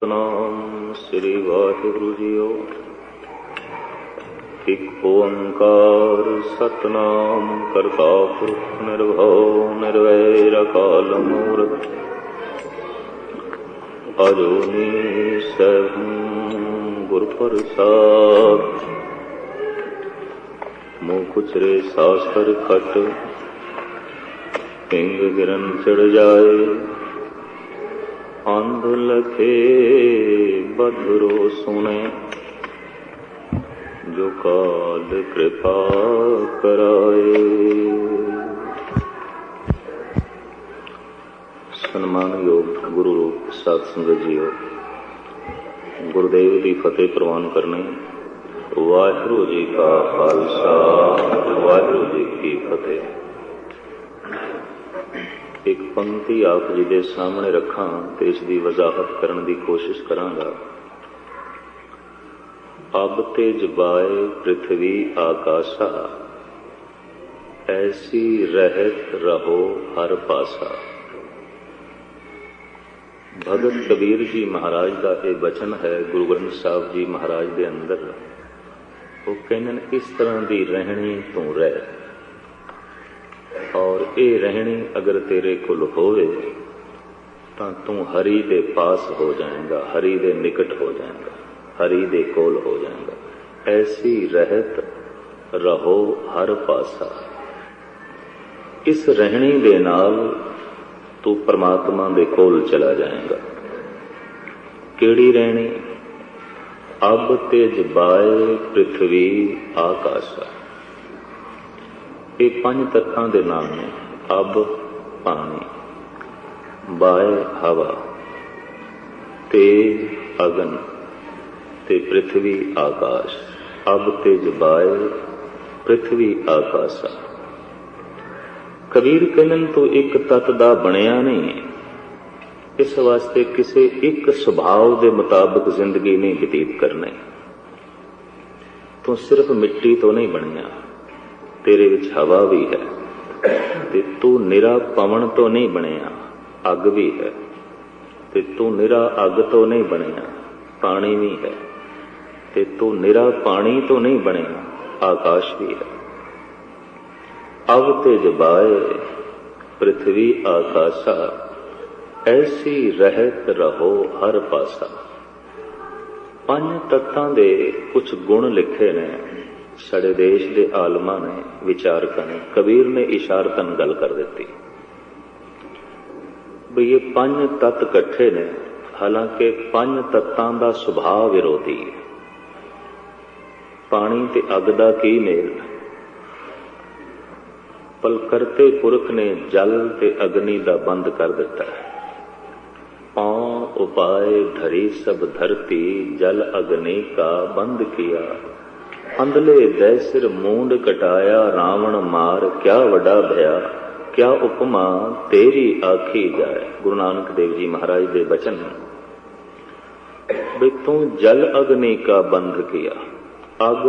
ਸਤਿਨਾਮ ਸ੍ਰੀ Waheguru JIO. ਇਕ ਓੰਕਾਰ ਸਤਿਨਾਮ ਕਰਤਾ ਪੁਰਖ ਨਿਰਭਉ ਨਿਰਵੈਰ ਅਕਾਲ ਮੂਰਤਿ ਅਜੂਨੀ ਸੈਭੰ ਗੁਰ ਪ੍ਰਸਾਦ। ਮੂੰਹ ਕੁਚਰੇ ਸਾਸਰ ਖਟ ਪਿੰਗ ਗਿਰਨ ਚੜ ਜਾਏ। ਅੰਧ ਲਖੇ ਬਦਰੋ ਸੁਣੇ ਜੋ ਕਾਲ ਕਿਰਪਾ ਕਰਾਏ। ਸਨਮਾਨਯੋਗ ਗੁਰੂ ਰੂਪ ਸਾਧ ਸੰਗਤ ਜੀਓ, ਗੁਰਦੇਵ ਦੀ ਫਤਿਹ ਪ੍ਰਵਾਨ ਕਰਨੀ। ਵਾਹਿਗੁਰੂ ਜੀ ਕਾ ਖਾਲਸਾ, ਵਾਹਿਗੁਰੂ ਜੀ ਕੀ ਫਤਿਹ। ਇੱਕ ਪੰਕਤੀ ਆਪ ਜੀ ਦੇ ਸਾਹਮਣੇ ਰੱਖਾਂ ਤੇ ਇਸ ਦੀ ਵਜ਼ਾਹਤ ਕਰਨ ਦੀ ਕੋਸ਼ਿਸ਼ ਕਰਾਂਗਾ। ਅਬ ਤੇ ਜਬਾਏ ਪ੍ਰਿਥਵੀ ਆਕਾਸ਼ਾ, ਐਸੀ ਰਹਿਤ ਰਹੋ ਹਰ ਪਾਸਾ। ਭਗਤ ਕਬੀਰ ਜੀ ਮਹਾਰਾਜ ਦਾ ਇਹ ਬਚਨ ਹੈ ਗੁਰੂ ਗ੍ਰੰਥ ਸਾਹਿਬ ਜੀ ਮਹਾਰਾਜ ਦੇ ਅੰਦਰ। ਉਹ ਕਹਿੰਦੇ ਨੇ ਇਸ ਤਰ੍ਹਾਂ ਦੀ ਰਹਿਣੀ ਤੂੰ ਰਹਿ, ਔਰ ਇਹ ਰਹਿਣੀ ਅਗਰ ਤੇਰੇ ਕੋਲ ਹੋਵੇ ਤਾਂ ਤੂੰ ਹਰੀ ਦੇ ਪਾਸ ਹੋ ਜਾਏਗਾ, ਹਰੀ ਦੇ ਨਿਕਟ ਹੋ ਜਾਏਗਾ, ਹਰੀ ਦੇ ਕੋਲ ਹੋ ਜਾਏਗਾ। ਐਸੀ ਰਹਿਤ ਰਹੋ ਹਰ ਪਾਸਾ। ਇਸ ਰਹਿਣੀ ਦੇ ਨਾਲ ਤੂੰ ਪਰਮਾਤਮਾ ਦੇ ਕੋਲ ਚਲਾ ਜਾਏਗਾ। ਕਿਹੜੀ ਰਹਿਣੀ? ਅਬ ਤੇ ਜਬਾਏ ਪ੍ਰਿਥਵੀ ਆਕਾਸ਼ਾ। ਇਹ ਪੰਜ ਤੱਤਾਂ ਦੇ ਨਾਮ ਨੇ। ਅਬ ਪਾਣੀ, ਬਾਏ ਹਵਾ, ਤੇਜ ਅਗਨ ਤੇ ਪ੍ਰਿਥਵੀ ਆਕਾਸ਼। ਅਬ ਤੇ ਜਬਾਏ ਪ੍ਰਿਥਵੀ ਆਕਾਸ਼ਾ। ਕਬੀਰ ਕਹਿੰਦੇ ਤੂੰ ਇੱਕ ਤੱਤ ਦਾ ਬਣਿਆ ਨਹੀਂ। ਇਸ ਵਾਸਤੇ ਕਿਸੇ ਇੱਕ ਸੁਭਾਅ ਦੇ ਮੁਤਾਬਕ ਜ਼ਿੰਦਗੀ ਨਹੀਂ ਬਤੀਤ ਕਰਨੀ। ਤੂੰ ਸਿਰਫ ਮਿੱਟੀ ਤੋਂ ਨਹੀਂ ਬਣਿਆ, ਤੇਰੇ ਵਿੱਚ ਹਵਾ ਵੀ ਹੈ। ਤੇ ਤੂੰ ਨਿਰਾ ਪਵਨ ਤੋਂ ਨਹੀਂ ਬਣਿਆ, ਅੱਗ ਵੀ ਹੈ। ਤੇ ਤੂੰ ਨਿਰਾ ਅੱਗ ਤੋਂ ਨਹੀਂ ਬਣਿਆ, ਪਾਣੀ ਵੀ ਹੈ। ਤੇ ਤੂੰ ਨਿਰਾ ਪਾਣੀ ਤੋਂ ਨਹੀਂ ਬਣਿਆ, ਆਕਾਸ਼ ਵੀ ਹੈ। ਅਬ ਤੇ ਜਬਾਏ ਪ੍ਰਿਥਵੀ ਆਕਾਸ਼ਾ, ਐਸੀ ਰਹਿਤ ਰਹੋ ਹਰ ਪਾਸਾ। ਪੰਜ ਤੱਤਾਂ ਦੇ ਕੁਝ ਗੁਣ ਲਿਖੇ ਨੇ ਸਾਡੇ ਦੇਸ਼ ਦੇ ਆਲਮਾਂ ਨੇ, ਵਿਚਾਰਕਾਂ ਨੇ। ਕਬੀਰ ਨੇ ਇਸ਼ਾਰਤਨ ਗੱਲ ਕਰ ਦਿੱਤੀ ਵੀ ਇਹ ਪੰਜ ਤੱਤ ਇਕੱਠੇ ਨੇ। ਹਾਲਾਂਕਿ ਪੰਜ ਤੱਤਾਂ ਦਾ ਸੁਭਾਅ ਵਿਰੋਧੀ ਹੈ। ਪਾਣੀ ਤੇ ਅੱਗ ਦਾ ਕੀ ਮੇਲ? ਪਰ ਕਰਤੇ ਪੁਰਖ ਨੇ ਜਲ ਤੇ ਅਗਨੀ ਦਾ ਬੰਦ ਕਰ ਦਿੱਤਾ ਹੈ। ਪਾਉ ਉਪਾਏ ਧਰੀ ਸਭ ਧਰਤੀ, ਜਲ ਅਗਨੀ ਕਾ ਬੰਦ ਕੀਆ। ਅੰਧਲੇ ਦੈ ਸਿਰ ਮੂੰਡ ਕਟਾਇਆ, ਰਾਵਣ ਮਾਰ ਕਿਆ ਵੱਡਾ ਭਇਆ। ਕਿਆ ਉਪਮਾ ਤੇਰੀ ਆਖੀ ਜਾਏ। ਗੁਰੂ ਨਾਨਕ ਦੇਵ ਜੀ ਮਹਾਰਾਜ ਦੇ ਬਚਨ ਵੀ ਤੂੰ ਜਲ ਅਗਨੀ ਕਾ ਬੰਧ ਕੀਆ। ਅੱਗ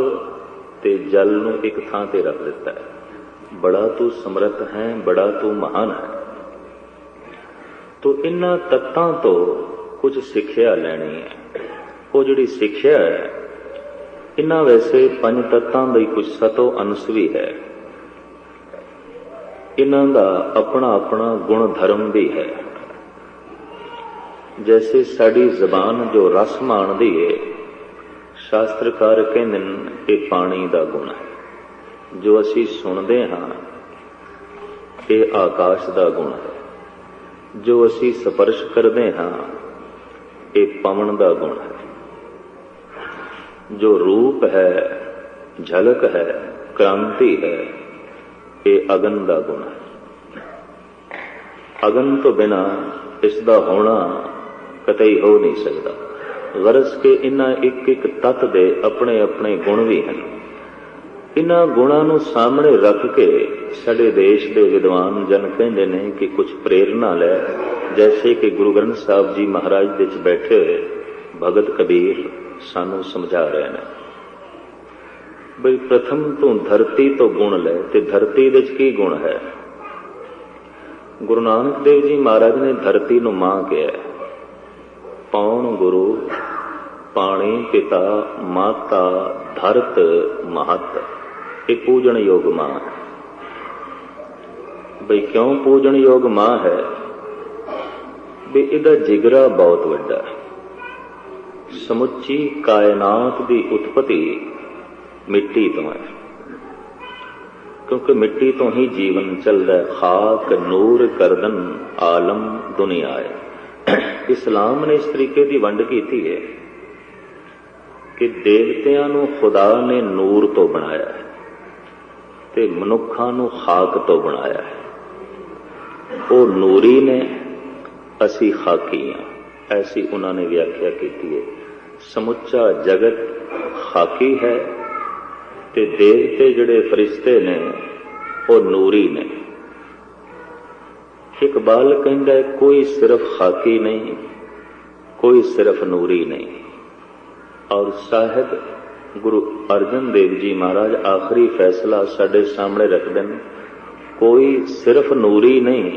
ਤੇ ਜਲ ਨੂੰ ਇੱਕ ਥਾਂ ਤੇ ਰੱਖ ਦਿੱਤਾ ਹੈ। ਬੜਾ ਤੂੰ ਸਮਰੱਥ ਹੈ, ਬੜਾ ਤੂੰ ਮਹਾਨ ਹੈ। ਤੂੰ ਇਹਨਾਂ ਤੱਤਾਂ ਤੋਂ ਕੁਝ ਸਿੱਖਿਆ ਲੈਣੀ ਹੈ। ਉਹ ਜਿਹੜੀ ਸਿੱਖਿਆ ਹੈ, ਇਹਨਾਂ ਵੈਸੇ ਪੰਜ ਤੱਤਾਂ ਦਾ ਹੀ ਕੁਝ ਸਤੋ ਅੰਸ਼ ਵੀ ਹੈ। ਇਹਨਾਂ ਦਾ ਆਪਣਾ ਆਪਣਾ ਗੁਣ ਧਰਮ ਵੀ ਹੈ। ਜੈਸੇ ਸਾਡੀ ਜ਼ਬਾਨ ਜੋ ਰਸ ਮਾਣਦੀ ਹੈ, ਸ਼ਾਸਤਰਕਾਰ ਕਹਿੰਦੇ ਨੇ ਇਹ ਪਾਣੀ ਦਾ ਗੁਣ ਹੈ। ਜੋ ਅਸੀਂ ਸੁਣਦੇ ਹਾਂ ਇਹ ਆਕਾਸ਼ ਦਾ ਗੁਣ ਹੈ। ਜੋ ਅਸੀਂ ਸਪਰਸ਼ ਕਰਦੇ ਹਾਂ ਇਹ ਪਵਨ ਦਾ ਗੁਣ ਹੈ। ਜੋ ਰੂਪ ਹੈ, ਝਲਕ ਹੈ, ਕ੍ਰਾਂਤੀ ਹੈ, ਇਹ ਅਗਨ ਦਾ ਗੁਣ ਹੈ। ਅਗਨ ਤੋਂ ਬਿਨਾਂ ਇਸ ਦਾ ਹੋਣਾ ਕਤਈ ਹੋ ਨਹੀਂ ਸਕਦਾ। ਗਰਜ਼ ਕੇ ਇਹਨਾਂ ਇੱਕ ਇੱਕ ਤੱਤ ਦੇ ਆਪਣੇ ਆਪਣੇ ਗੁਣ ਵੀ ਹਨ। ਇਹਨਾਂ ਗੁਣਾਂ ਨੂੰ ਸਾਹਮਣੇ ਰੱਖ ਕੇ ਸਾਡੇ ਦੇਸ਼ ਦੇ ਵਿਦਵਾਨ ਜਨ ਕਹਿੰਦੇ ਨੇ ਕਿ ਕੁਝ ਪ੍ਰੇਰਨਾ ਲੈ। ਜੈਸੇ ਕਿ ਗੁਰੂ ਗ੍ਰੰਥ ਸਾਹਿਬ ਜੀ ਮਹਾਰਾਜ ਦੇ ਵਿੱਚ ਬੈਠੇ ਹੋਏ ਭਗਤ ਕਬੀਰ ਸਾਨੂੰ ਸਮਝਾ ਰਹੇ ਨੇ ਬਈ ਪ੍ਰਥਮ ਤੂੰ ਧਰਤੀ ਤੋਂ ਗੁਣ ਲੈ। ਤੇ ਧਰਤੀ ਦੇ ਵਿੱਚ ਕੀ ਗੁਣ ਹੈ? ਗੁਰੂ ਨਾਨਕ ਦੇਵ ਜੀ ਮਹਾਰਾਜ ਨੇ ਧਰਤੀ ਨੂੰ ਮਾਂ ਕਿਹਾ। पौण गुरु पाणी पिता माता धरत महत, ये पूजन योग मां है। बई क्यों पूजन योग मां है? भी इहदा जिगरा बहुत वड्डा है। समुची कायनात की उत्पत्ति मिट्टी तो है, क्योंकि मिट्टी तो ही जीवन चलता है। खाक नूर करदन आलम दुनिया है। इस्लाम ने इस तरीके की वंड की है कि देवतियां नूं खुदा ने नूर तो बनाया है ते मनुखा नूं खाक तो बनाया है। वो नूरी ने, असी खाकी हाँ, ऐसी उन्होंने व्याख्या की है। समुचा जगत खाकी है ते देवते जिहड़े फरिश्ते ने वो नूरी ने। इकबाल कहता है कोई सिर्फ खाकी नहीं, कोई सिर्फ नूरी नहीं। और साहिब गुरु अर्जन देव जी महाराज आखिरी फैसला साडे सामने रख दें, कोई सिर्फ नूरी नहीं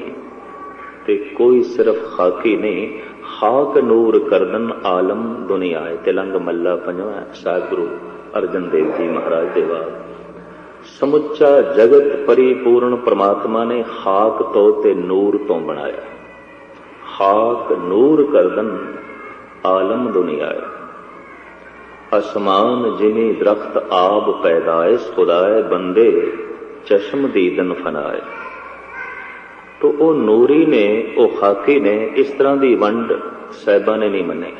ते कोई सिर्फ खाकी नहीं। खाक नूर करदन आलम दुनिया है। तिलंग मल्ला पंजवा साहिब गुरु अर्जन देव जी महाराज देवा। समुचा जगत परिपूर्ण परमात्मा ने खाक तो ते नूर तो बनाया। खाक नूर करदन आलम दुनिया है। आसमान जिमी दरख्त आब पैदाइश खुदाए बंदे चश्म दीदन फनाए। तो वो नूरी ने, वो खाकी ने, इस तरह की वंड साहिबा ने नहीं मनी।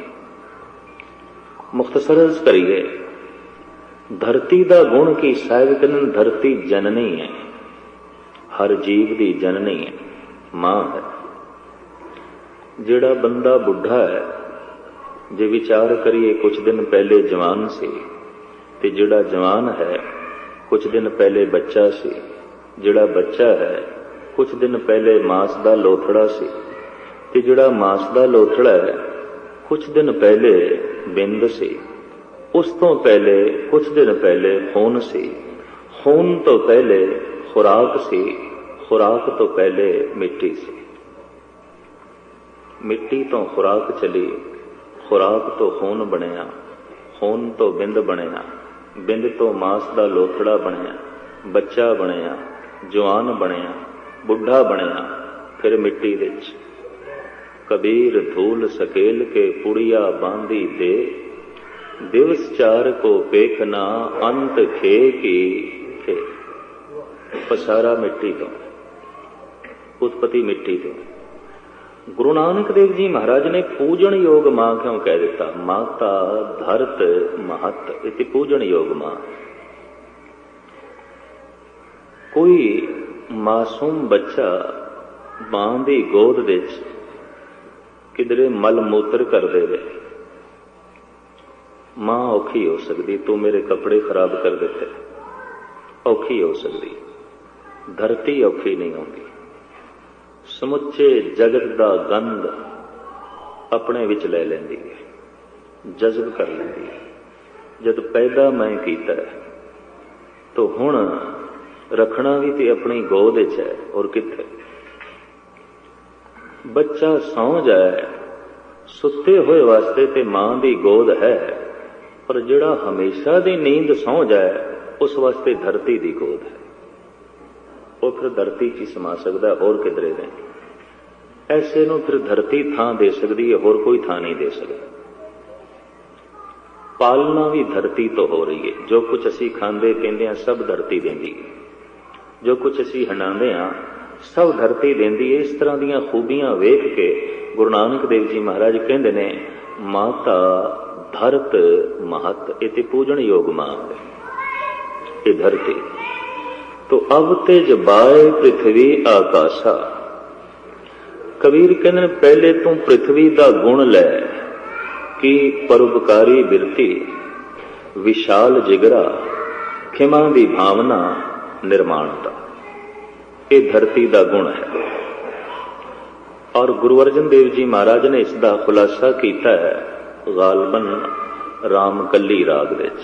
मुख्तसर अर्ज करिए, धरती का गुण की साहिब कहते धरती जननी है, हर जीव की जननी है, मां है। जिहड़ा बंदा बुढ़ा है, जे विचार करिए कुछ दिन पहले जवान सी, ते जिहड़ा जवान है कुछ दिन पहले बच्चा सी, जिहड़ा बच्चा है कुछ दिन पहले मास दा लोथड़ा सी, ते जिहड़ा मास दा लोथड़ा है कुछ दिन पहले बिंद सी, उस तो पहले कुछ दिन पहले खून सी, खून तो पहले खुराक सी, खुराक तो पहले मिट्टी सी, मिट्टी तो खुराक चली, खुराक तो खून बनया, खून तो बिंद बनया, बिंद तो मास दा लोथड़ा बनया, बच्चा बनया, जवान बनया, बुढ़ा बनया, फिर मिट्टी विच। कबीर धूल सकेल के पुड़िया बांधी दे, दिवस चार को पेखना अंत खे की खे। पसारा मिट्टी तो, उत्पत्ति मिट्टी तो। गुरु नानक देव जी महाराज ने पूजन योग मां क्यों कह दिता? माता धरत महत, इति पूजन योग मां। कोई मासूम बच्चा मां दी गोद विच किधरे मल मूत्र कर दे, मां औखी हो सकती, तू मेरे कपड़े खराब कर दिते, औखी हो सकती। धरती औखी नहीं होगी। समुचे जगत का गंध अपने विच ले लेंदी है, जज्ब कर लेंदी है। जद पैदा मैं कीता तो हुण रखना भी तो अपनी गोद च है, और किथे। बच्चा सौ जाए सुते हुए वास्ते ते मां दी गोद है, पर जिहड़ा हमेशा दी नींद सौ जाए उस वास्ते धरती दी गोद है। वो फिर धरती च समा सकता है, होर किधरे नहीं। ऐसे नूं फिर धरती थां दे सकती है, होर कोई थां नहीं दे सकता। पालना भी धरती तो हो रही है। जो कुछ असी खांदे पींदे सब धरती देंदी है, जो कुछ असी हंडांदे सब धरती देंदी है। इस तरह दीयां खूबियां वेख के गुरु नानक देव जी महाराज कहंदे ने माता धरत महत, इति पूजन योग मां। ये धरती तो अब तेज बाय पृथ्वी आकाशा। कबीर कहंदे पहले तू पृथ्वी का गुण लै कि परोपकारी बिरती, विशाल जिगरा, खिमा की भावना, निर्माणता। ये धरती का गुण है। और गुरु अर्जन देव जी महाराज ने इसका खुलासा किया है गालबन राम कली राग विच।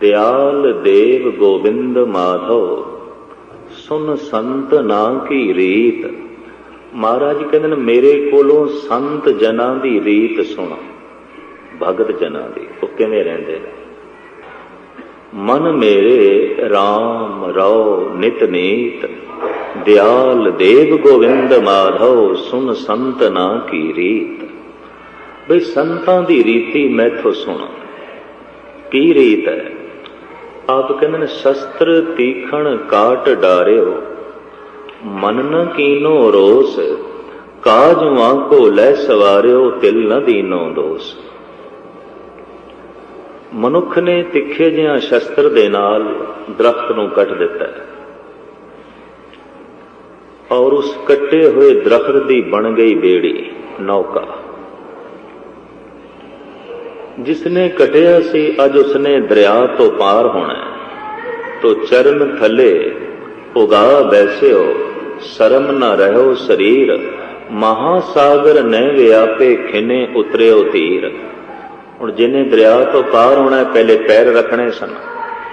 दयाल देव गोविंद माधव सुन संत ना की रीत, महाराज कहते हैं मेरे कोलों संत जना दी रीत सुन, भगत जना दी वो किवें रहिंदे ने। मन मेरे राम रौ नित नीत, दयाल देव गोविंद माधव सुन संतना की रीत। बई संतां दी रीति मैथों सुन। की रीत है? आप कहते हैं शस्त्र तीखण काट डारियो, मन न कीनो रोस, काजुआ को लै सवारियो तिल न दीनो दोष। मनुख ने तिखे जिहा शस्त्र दे नाल दरख्त नूं कट दिता है और उस कट्टे हुए दरख्त दी बन गई बेड़ी नौका। जिसने कटिया सी अज उसने दरिया तो पार होना है, तो चरण थले उगा बैसियो, शर्म न रहो शरीर, महासागर न व्यापे खिने उतरियो तीर। हुण जिन्हें दरिया तो पार होना है पहले पैर रखने सन,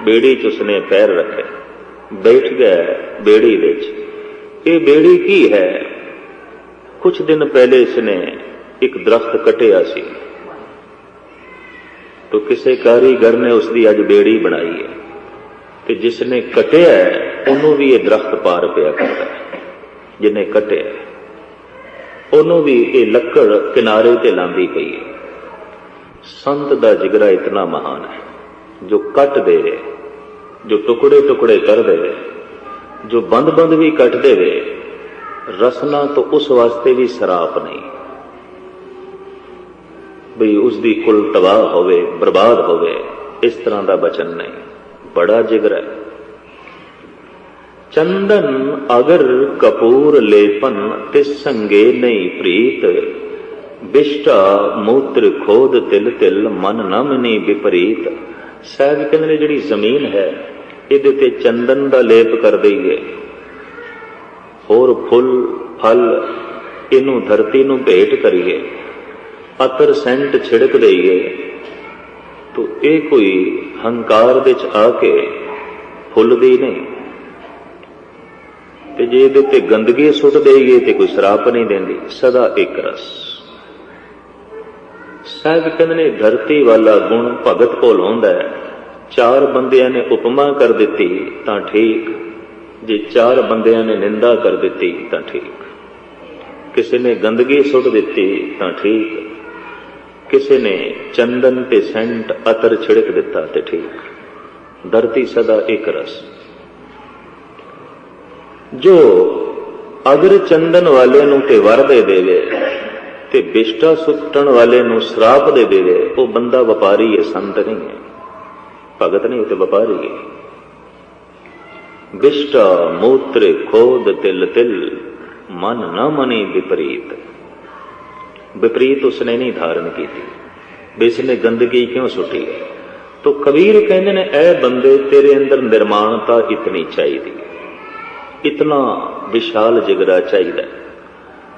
बेड़ी च उसने पैर रखे, बैठ गया बेड़ी विच। ये बेड़ी की है? कुछ दिन पहले इसने एक दरख्त कटिया सी, तो किसी कारीगर ने उसकी अज बेड़ी बनाई है, तो जिसने कटिया है उन्होंने भी ये दरख्त पार पिया करता है। जिन्हें कटिया उन्होंने भी ये लक्कड़ किनारे ते लांदी पई है। संत दा जिगरा इतना महान है, जो कट दे, जो टुकड़े टुकड़े कर दे, जो बंद बंद भी कट दे। रसना तो उस वास्ते भी सराप नहीं बई उसकी कुल तबाह होवे, बर्बाद होवे, इस तरह का बचन नहीं। बड़ा जिगर है। चंदन अगर कपूर लेपन, तिस संगे नहीं प्रीत, बिष्टा मूत्र खोद तिल तिल, मन न मनी विपरीत। साहब कहते जिहड़ी जमीन है इहदे ते चंदन का लेप कर दईए, होर फुल फल इनू धरती नू भेंट करिए, अतर सेंट छिड़क दईए, तो ये कोई हंकार विच आके फुलदी नहीं। ते जे इहदे ते गंदगी सुट देईए तो कोई श्राप नहीं देंदी, सदा एक रस। साहब कहते ने धरती वाला गुण भगत कोल होंदा है। चार बंदियां ने उपमा कर दी तां ठीक, जे चार बंदियां ने निंदा कर दी तां ठीक। किसी ने गंदगी सुट दी तां ठीक, किसी ने चंदन ते सेंट अतर छिड़क दिता ते ठीक। धरती सदा एक रस। जो अगर चंदन वाले नूं ते वर दे देवे ते बिष्टा सुट्टण वाले नूं श्राप दे देवे, वो बंदा व्यापारी है, संत नहीं है, भगत नहीं, तो व्यापारी है। बिष्टा मूत्र खोद तिल तिल, मन न मनी विपरीत। विपरीत उसने नहीं धारण की थी, इसने गंदगी क्यों सुटी। तो कबीर कहते ने ऐ बंदे तेरे अंदर निर्माणता इतनी चाहिए, इतना विशाल जिगरा चाहिए,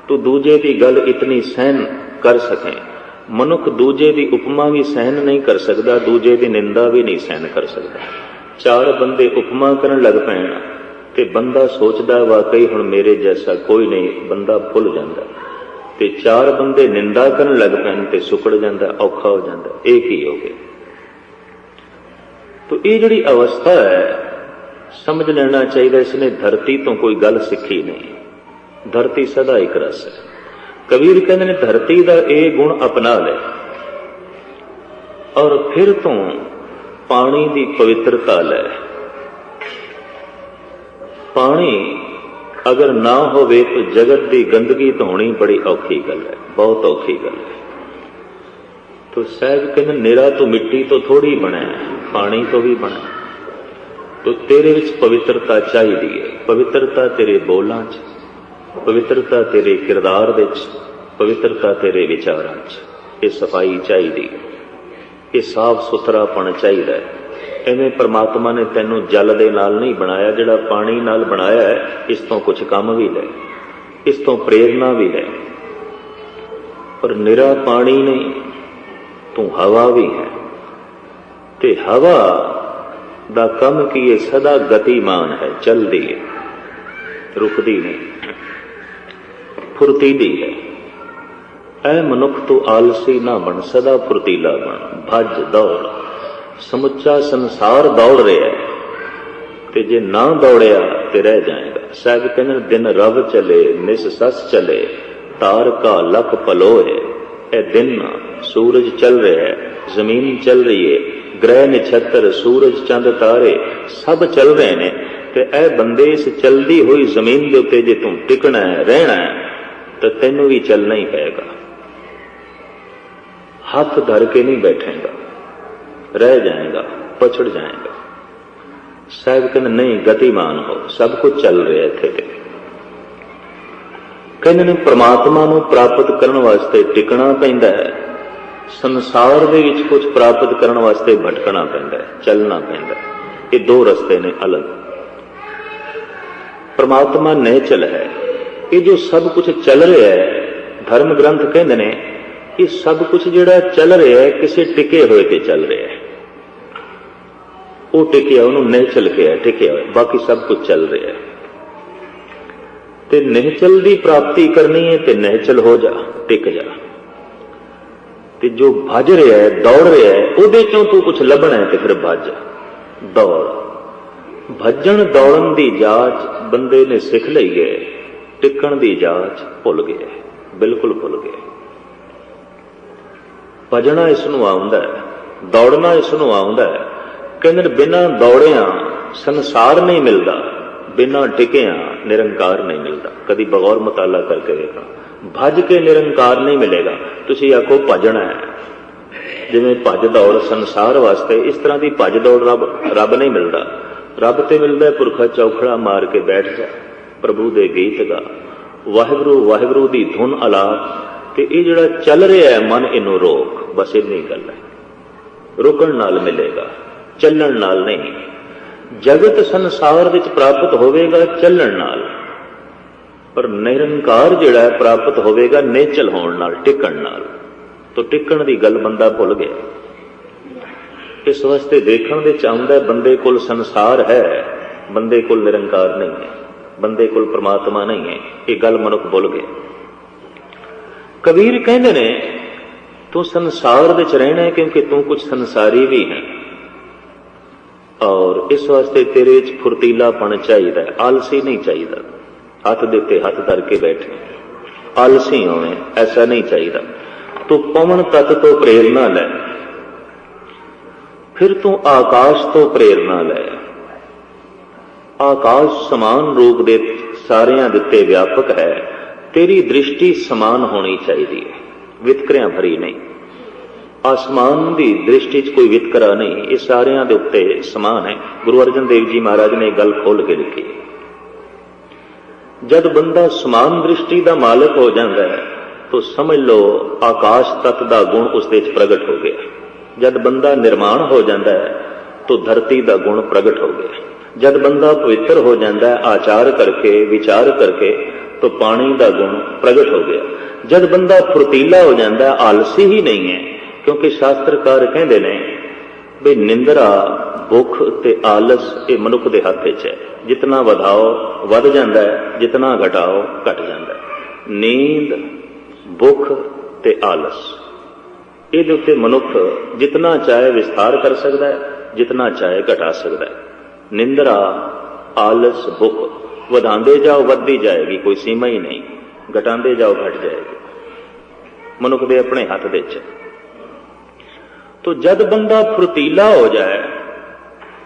तू दूजे की गल इतनी सहन कर सके। मनुख दूजे की उपमा भी सहन नहीं कर सकता, दूजे की निंदा भी नहीं सहन कर सकता। चार बंदे उपमा करन लग पैण ते बंदा सोचता वाकई हुण मेरे जैसा कोई नहीं, बंदा भुल जाता। ते चार बंदे निंदा करन लग पैण ते सुकड़ जाता, औखा हो जाता। एक ही हो गया। तो ये जिहड़ी अवस्था है समझ लेना चाहिए, इसने धरती तो कोई गल सीखी नहीं। धरती सदा एक रस है। कबीर कहते ने धरती का ये गुण अपना ले और फिर तू पानी की पवित्रता ले। पानी अगर ना होवे तो जगत की गंदगी धोनी बड़ी औखी गल है, बहुत औखी गल है। तो साहब कहते निरा तो मिट्टी तो थोड़ी बना है, पानी तो भी बना। तो तेरे विच पवित्रता चाहिए है। पवित्रता तेरे बोलां च, पवित्रता तेरे किरदार विच, पवित्रता तेरे विचारां च। ये सफाई चाहिए, ये साफ सुथरापन चाहिए। इवें परमात्मा ने तैनू जल दे नाल नहीं बनाया, जिहड़ा पानी नाल बनाया है, इस तो कुछ काम भी ले, इस तो प्रेरणा भी ले। पर निरा पानी नहीं, तू हवा भी है। ते हवा दा कम की ये सदा गतिमान है, चलती है, रुकती नहीं। फुर्तीली है। ऐ मनुख तू आलसी ना बन, सदा फुर्तीला बन। भज दौड़, समुचा संसार दौड़ रहा है, ते जे ना दौड़िया ते रह जाएगा। साहब कहने दिन रव चले निस सस चले, तार का लख पलोए। ए दिन सूरज चल रहा है, जमीन चल रही है, ग्रह नक्षत्र सूरज चंद तारे सब चल रहे ने, ते ए बंदे इस चलती हुई जमीन के उत्ते जे तू टिकना है रहना है तो तेनों भी चलना ही पएगा। हाथ धर के नहीं बैठेगा, रह जाएगा, पछड़ जाएगा। साहब कहते नहीं गतिमान हो, सब कुछ चल रहा है इत्थे ते। कहते ने परमात्मा नूं प्राप्त करने वास्ते टिकना पैंदा है, संसार दे विच कुछ प्राप्त करने वास्ते भटकना पैंदा है, चलना पैंदा है। ये दो रस्ते ने अलग। परमात्मा निश्चल है, ये जो सब कुछ चल रहा है, धर्म ग्रंथ कहते ने ये सब कुछ जिहड़ा चल रहा है किसी टिके हुए ते चल रहा है। वो टिकिया उन्होंने निश्चल किया, टिकिया हुआ, बाकी सब कुछ चल रहा है। ते निश्चल की प्राप्ति करनी है ते निश्चल हो जा, टिक जा। ते जो भज रहा है, दौड़ रहा है, उहदे चों तू कुछ लभना है ते फिर भज दौड़। भजन दौड़न की जाच बंदे ने सिख लई है, टिकण की जाच भुल गया, बिल्कुल भुल गया। भजना इसनूं आउंदा है, दौड़ना इसनूं आउंदा है। कहते बिना दौड़िया संसार नहीं मिलता, बिना टिकिया निरंकार नहीं मिलता। कभी बगौर मुताला करके देखना, भज के निरंकार नहीं मिलेगा। तुसी आखो भजना है, जिवें भज दौड़ संसार वास्ते, इस तरह की भज दौड़ रब नहीं मिलता। रब तो मिलता है पुरखा चौखड़ा मार के बैठ जा, प्रभु दे गीत गा, वाहिगुरू वाहिगुरू दी धुन आलाप। ते ये जिहड़ा चल रहा है मन, इनू रोक, बस इन्नी गल है। रुकण नाल मिलेगा, चलण नाल नहीं। जगत संसार विच प्राप्त होवेगा चलण नाल, पर निरंकार जिहड़ा है प्राप्त होवेगा निश्चल होण नाल, टिकण नाल। तो टिकण दी गल बंदा भुल गया। इस वास्ते देखण दे चाहुंदा बंदे कोल संसार है, बंदे कोल निरंकार नहीं है, बंदे कोल परमात्मा नहीं है। ये गल मनुख भुल गया। कबीर कहते ने तू संसार विच रहना है क्योंकि तू कुछ संसारी भी है, और इस वास्ते तेरे च फुर्तीलापन चाहिए, आलसी नहीं चाहिए। हाथ देते हाथ धर के बैठे आलसी होवे, ऐसा नहीं चाहिए। तू पवन तत्व तो प्रेरणा ले, फिर तू आकाश तो प्रेरणा ले। आकाश समान रूप दे सारियां दिते व्यापक है, तेरी दृष्टि समान होनी चाहिए, वितकरियां भरी नहीं। आसमान की दृष्टि च कोई वितकरा नहीं, ये सारियां दे उत्ते समान है। गुरु अर्जन देव जी महाराज ने गल खोल के लिखी। जब बंदा समान दृष्टि का मालिक हो जाता है तो समझ लो आकाश तत्व का गुण उसदे च प्रगट हो गया। जब बंदा निर्माण हो जाता है तो धरती का गुण प्रगट हो गया। जब बंदा पवित्र हो जाता है आचार करके विचार करके तो पानी का गुण प्रगट हो गया। जब बंदा फुर्तीला हो जाता है आलसी ही नहीं है, क्योंकि शास्त्रकार कहते हैं भी निंदरा भुख ते आलस ये मनुख के हथ च है। जितना वधाओ वध जाता है, जितना घटाओ घट जाता है। नींद भुख ते आलस ये उत्ते मनुख जितना चाहे विस्तार कर सकता है, जितना चाहे घटा सकता है। निंदरा आलस भुख वधांदे जाओ वधदी जाएगी, कोई सीमा ही नहीं। घटांदे जाओ घट जाएगी, मनुख दे अपने हथ दे च। तो जब बंदा फुर्तीला हो जाए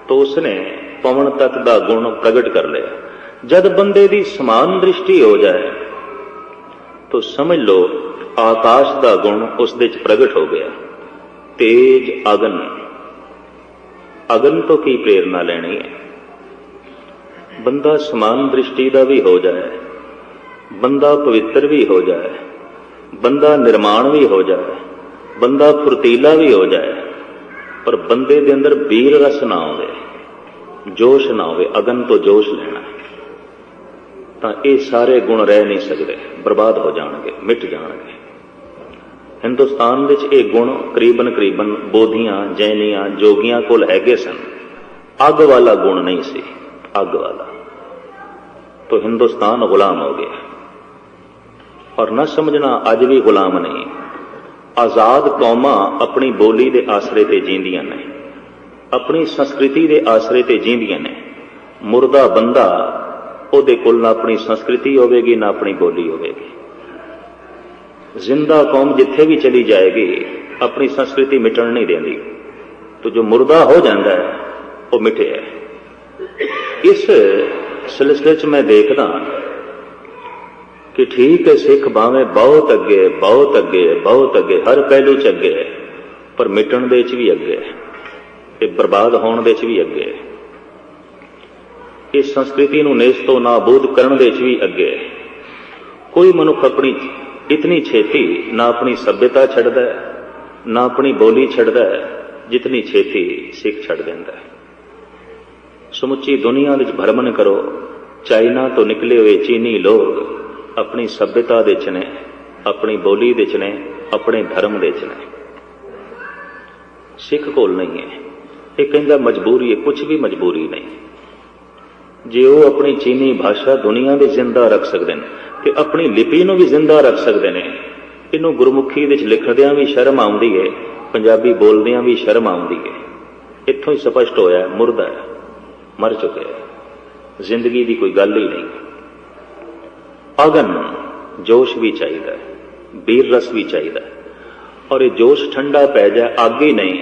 तो उसने पवन तत्व का गुण प्रगट कर लिया। जब बंदे की समान दृष्टि हो जाए तो समझ लो आकाश का गुण उस दे च प्रगट हो गया। तेज अगन, अगन तो की प्रेरणा लेनी है। बंदा समान दृष्टि का भी हो जाए, बंदा पवित्र भी हो जाए, बंदा निर्माण भी हो जाए, बंदा फुर्तीला भी हो जाए, पर बंदे दे अंदर वीर रस ना होवे, जोश ना होवे, अगन तो जोश लेना, तो ये सारे गुण रह नहीं सकते, बर्बाद हो जाएंगे, मिट जाएंगे। हिंदुस्तान विच ये गुण करीबन करीबन बोधियां जैनियां जोगियां कोल हैगे सन। अग वाला गुण नहीं सी, अग वाला, तो हिंदुस्तान गुलाम हो गया। और न समझना अज भी गुलाम नहीं। आजाद कौमां अपनी बोली के आसरे ते जींदियां ने, अपनी संस्कृति के आसरे ते जींदियां ने। मुर्दा बंदा उहदे कोल ना अपनी संस्कृति होवेगी ना अपनी बोली होवेगी। जिंदा कौम जिथे भी चली जाएगी अपनी संस्कृति मिटन नहीं देती। तो जो मुर्दा हो जाता है वह मिटे है। इस सिलसिले च मैं देखदा कि ठीक है सिख भावें बहुत अगे बहुत अगे बहुत अगे हर पहलू च अगे है, पर मिटन दे च भी अगे है, ते बर्बाद होने दे च भी अगे है, इस संस्कृति नूं नेस्तो नाबूद करन दे च भी अगे है। कोई मनुख अपनी इतनी छेती ना अपनी सभ्यता छड्डदा है ना अपनी बोली छड्डदा है जितनी छेती सिख छड्ड दिंदा है। समुची दुनिया विच भ्रमण करो, चाइना तो निकले हुए चीनी लोग अपनी सभ्यता दे च ने, अपनी बोली दे च ने, अपने धर्म दे च ने। सिख कोल नहीं है। ये कहंदा मजबूरी है, कुछ भी मजबूरी नहीं। जे वो अपनी चीनी भाषा दुनिया में जिंदा रख सकते हैं तो अपनी लिपि नूं भी जिंदा रख सकते हैं। इनू गुरमुखी विच लिखदियां भी शर्म आउंदी है, पंजाबी बोलदियां भी शर्म आउंदी है। इत्थों ही स्पष्ट होया है, मुर्दा है, मर चुके हैं, जिंदगी की कोई गल ही नहीं। अगन जोश भी चाहिए, बीर रस भी चाहिए, और ये जोश ठंडा पै जाए अग ही नहीं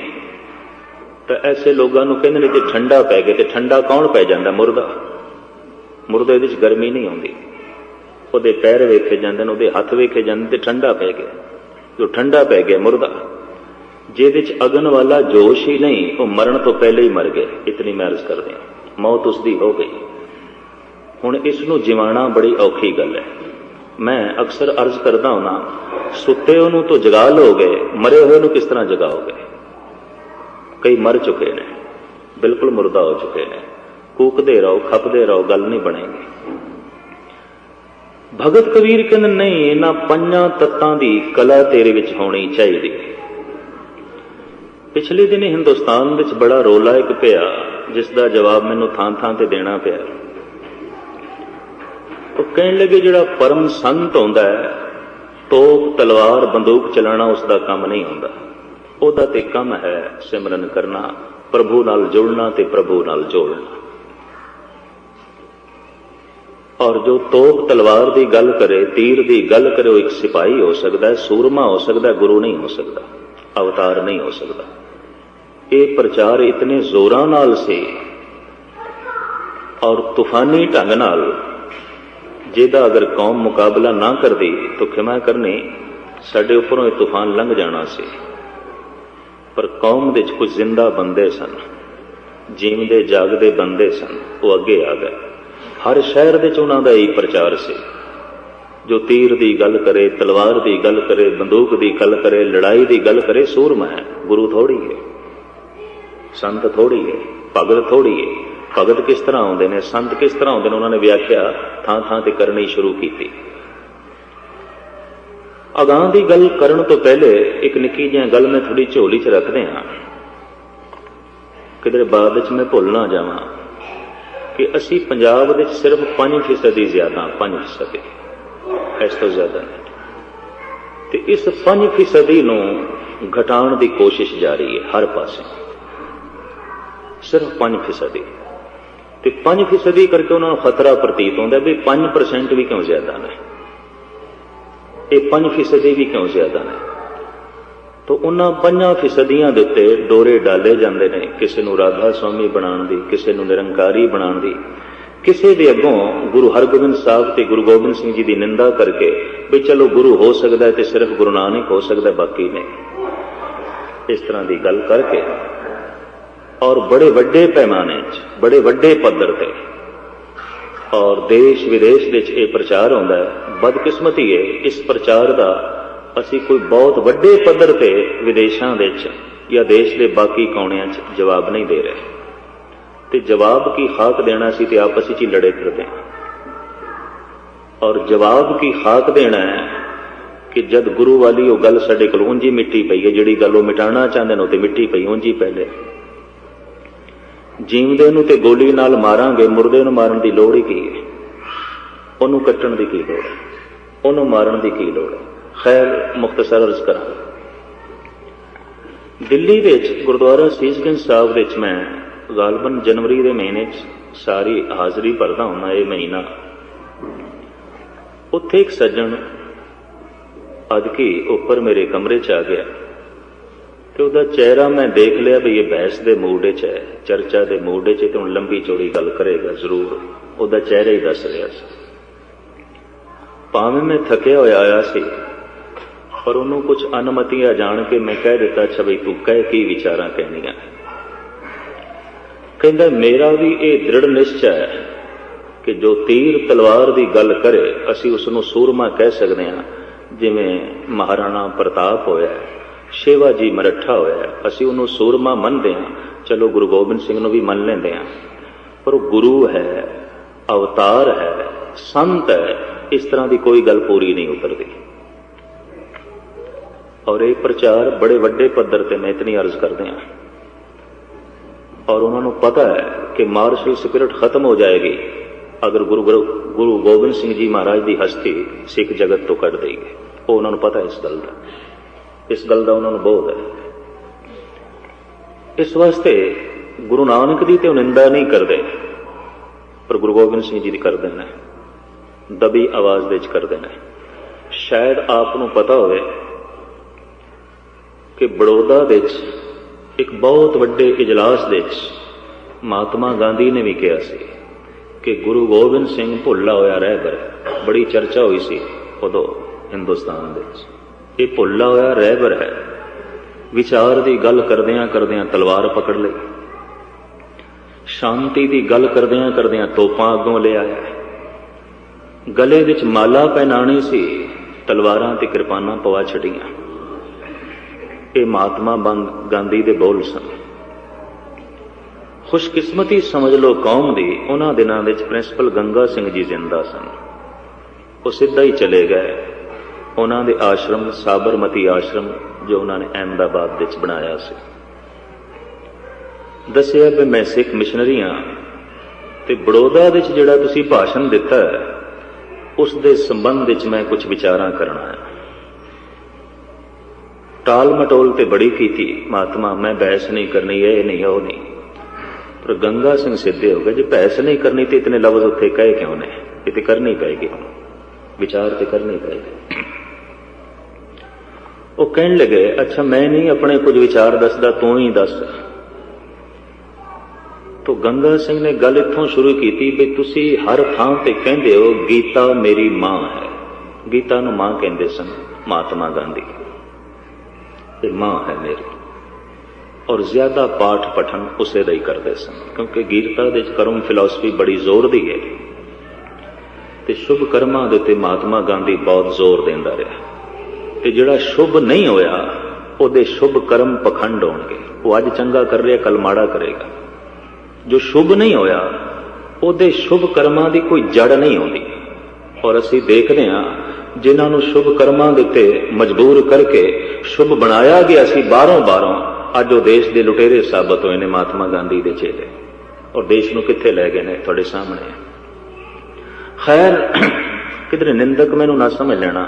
तो ऐसे लोगों को कहते हैं कि ठंडा पै गए। तो ठंडा कौन पै जाता? मुर्दा। मुर्दे विच गर्मी नहीं आती, ਉਹਦੇ पैर वेखे जाते हैं, ਉਹਦੇ हथ वेखे जाते, ठंडा पै गया। जो ठंडा पै गया मुर्दा, जिहदे च अगन वाला जोश ही नहीं, वो मरण तो पहले ही मर गए। इतनी मैं अर्ज कर दें, मौत उसकी हो गई। हुण इसनूं जिवाना बड़ी औखी गल है। मैं अक्सर अर्ज करदा हुंदा, सुते उहनूं तो जगा लोगे, मरे हुए नूं किस तरह जगाओगे? कई मर चुके हैं, बिल्कुल मुर्दा हो चुके हैं। कूकदे रहो, खपदे रहो, गल नहीं बनेगी। भगत कबीर कहते नहीं, इन्हां पंजां तत्तां दी कला तेरे विच होनी चाहिए। पिछले दिन हिंदुस्तान विच बड़ा रोला एक पिया, जिसका जवाब मैनूं थां थां ते देना पिया। तो कहण लगे जिहड़ा परम संत हुंदा है, तोप तलवार बंदूक चलाना उसका काम नहीं हुंदा। ਉਹਦਾ ते कम है सिमरन करना, प्रभु नाल जुड़ना ते प्रभु नाल जोड़ना। और जो तोप तलवार की गल करे, तीर की गल करे, वो एक सिपाही हो सकता है, सूरमा हो सकता है, गुरु नहीं हो सकता, अवतार नहीं हो सकता। ये प्रचार इतने जोरां नाल से और तूफानी ढंग नाल, जिहदा अगर कौम मुकाबला ना करती तो खिमा करनी, साडे उपरों तूफान लंघ जाना सी। पर कौम दे कुछ जिंदा बंदे सन, जीवदे जागदे बंदे सन, वो अगे आ गए। हर शहर दे उन्हां दा यही प्रचार से, जो तीर की गल करे, तलवार की गल करे, बंदूक की गल करे, लड़ाई की गल करे, सूरमा है। गुरु थोड़ी है, संत थोड़ी है, भगत थोड़ी है। भगत किस तरह आउंदे ने, संत किस तरह आउंदे ने, उन्होंने व्याख्या थां थां ते करनी शुरू की। अगां की गल करन तो पहले एक निक्की जी गल मैं थोड़ी झोली च रखदे हां, किधरे बाद च मैं भुल ना जावां कि असी पंजाब दे सिर्फ 5% ही ज्यादा, 5% इस तो ज्यादा नहीं। तो इस 5% नूं घटाउण दी कोशिश जारी है हर पासे, सिर्फ 5%। तो 5% करके उन्होंने खतरा प्रतीत होता है भी 5% भी क्यों ज्यादा ने, ये 5% भी क्यों ज्यादा ने। तो उन्हां 5% दे उत्ते डोरे डाले जाते हैं, किसी नूं राधा स्वामी बनाउण दी, किसी नूं निरंकारी बनाउण दी, किसी दे अगों गुरु हरगोबिंद साहब ते गुरु गोबिंद सिंह जी की निंदा करके भी चलो गुरु हो सकता है तो सिर्फ गुरु नानक हो सकता है, बाकी नहीं। इस तरह की गल करके और बड़े वड्डे पैमाने बड़े वड्डे पद्धर ते और देश विदेश ये प्रचार होंदा है। बदकिस्मती है इस प्रचार का असी कोई बहुत वड्डे पद्धर ते विदेशों या देश के बाकी कोणियां जवाब नहीं दे रहे। तो जवाब की खाक देना सी ते आपस ही लड़े फिरते हैं। और जवाब की खाक देना है कि जब गुरु वाली वो गल साडे कोल उंजी मिट्टी पई है, जिहड़ी गल वो मिटाना चाहते हैं तो मिट्टी पई उंजी पहले। जीवदे नूं ते गोली नाल मारांगे, मुर्दे नूं मारन की लोड़ ही की है, उहनूं कट्टण की लोड़ है। ਉਹਨੂੰ ਮਾਰਨ ਦੀ ਕੀ ਲੋੜ ਹੈ। खैर मुख्तसर अर्ज करा, दिल्ली विच गुरुद्वारा सीसगंज साहब विच मैं गालबन जनवरी के महीने सारी हाज़री भरदा हुंदा। ये महीना उत्थे एक सज्जन अदकी उपर मेरे कमरे च आ गया तो उसका चेहरा मैं देख लिया भी ये बहस के मूड च है, चर्चा के मूड च, तो हुण लंबी चौड़ी गल करेगा जरूर। उसका चेहरा ही दस रहा सी, भावें मैं थकिया होया आया सी, पर उन्होंने कुछ अनमतियां जान के मैं कह दिता, अच्छा बई तू कह की विचारां कहनियां। कहंदा मेरा भी ये दृढ़ निश्चय है कि जो तीर तलवार की गल करे असी उसनूं सूरमा कह सकते हैं, जिवें महाराणा प्रताप होया, शेवाजी मरठा होया, असी उन्होंने सूरमा मनते हैं। चलो गुरु गोबिंद सिंह नूं भी मन लेंदे हैं, पर गुरु है, अवतार है, संत है, इस तरह की कोई गल पूरी नहीं उतरती। और ये प्रचार बड़े वड्डे पद्धर ते मैं इतनी अर्ज करते हैं, और उन्होंने पता है कि मार्शल स्पिरिट खत्म हो जाएगी अगर गुरु गोबिंद सिंह जी महाराज की हस्ती सिख जगत तो कट देगी। वो उन्होंने पता है इस गल का उन्होंने बोध है। इस वास्ते गुरु नानक की तो निंदा नहीं करते, पर गुरु गोबिंद सिंह जी की करते हैं, दबी आवाज दे करते हैं। शायद आपको पता होवे कि बड़ौदा दे एक बहुत वड्डे इजलास दे महात्मा गांधी ने भी कहा सी कि गुरु गोबिंद सिंह भुल्ला होया रहबर। बड़ी चर्चा हुई सी उदों हिंदुस्तान दे, ये भुल्ला होया रहबर है। विचार की गल करदियां करदियां तलवार पकड़ लई, शांति की गल करदियां करदियां तोपां अगों ले आया, गले विच माला पहनानी सी, तलवारां ते किरपानां पवा छड़ियां। ये महात्मा गांधी दे बोल सन। खुशकिस्मती समझ लो कौम दी, उन्हां दिनां विच प्रिंसिपल गंगा सिंह जी जिंदा सन। वो सीधा ही चले गए उन्हां दे आश्रम, साबरमती आश्रम जो उन्होंने अहमदाबाद विच बनाया सी। दसिया भी मैं सिख मिशनरी हाँ, ते बड़ौदा विच जिहड़ा तुसीं भाषण दिता है उस दे संबंध विच मैं कुछ विचारां करना है। टाल मटोल ते बड़ी की थी महात्मा, मैं बहस नहीं करनी, ये नहीं वो नहीं, पर गंगा सिंह सीधे हो गए, जो बहस नहीं करनी तो इतने लफ्ज उत्थे कहे क्यों ने, ये करनी पेगी, हम विचार तो करनी पेगी। वो कहने लगे अच्छा मैं नहीं अपने कुछ विचार दसदा, तू ही दस। तो गंगा सिंह ने गल इत्थों शुरू की भी तुसी हर थां ते कहंदे हो गीता मेरी मां है। गीता नूं मां कहंदे सन महात्मा गांधी, ये मां है मेरी, और ज्यादा पाठ पठन उसे दा ही करते सन, क्योंकि गीता दे कर्म फिलॉसफी बड़ी जोर दी है, ते शुभ कर्मां दे उत्ते महात्मा गांधी बहुत जोर देंदा रहा। ते जिहड़ा शुभ नहीं होया उहदे शुभ कर्म पखंड होणगे, वो अज चंगा कर रहा कल माड़ा करेगा। जो शुभ नहीं होया उहदे शुभ कर्मां दी कोई जड़ नहीं होंदी, और असीं देखदे हां जिन्हां नूं शुभ कर्मां दे उत्ते मजबूर करके शुभ बनाया गया सी बारों अज वो देश के लुटेरे साबित होए ने महात्मा गांधी के चेले, और देश नूं कित्थे लै गए ने तुहाडे सामने। खैर किधरे निंदक मैनूं ना समझ लेना,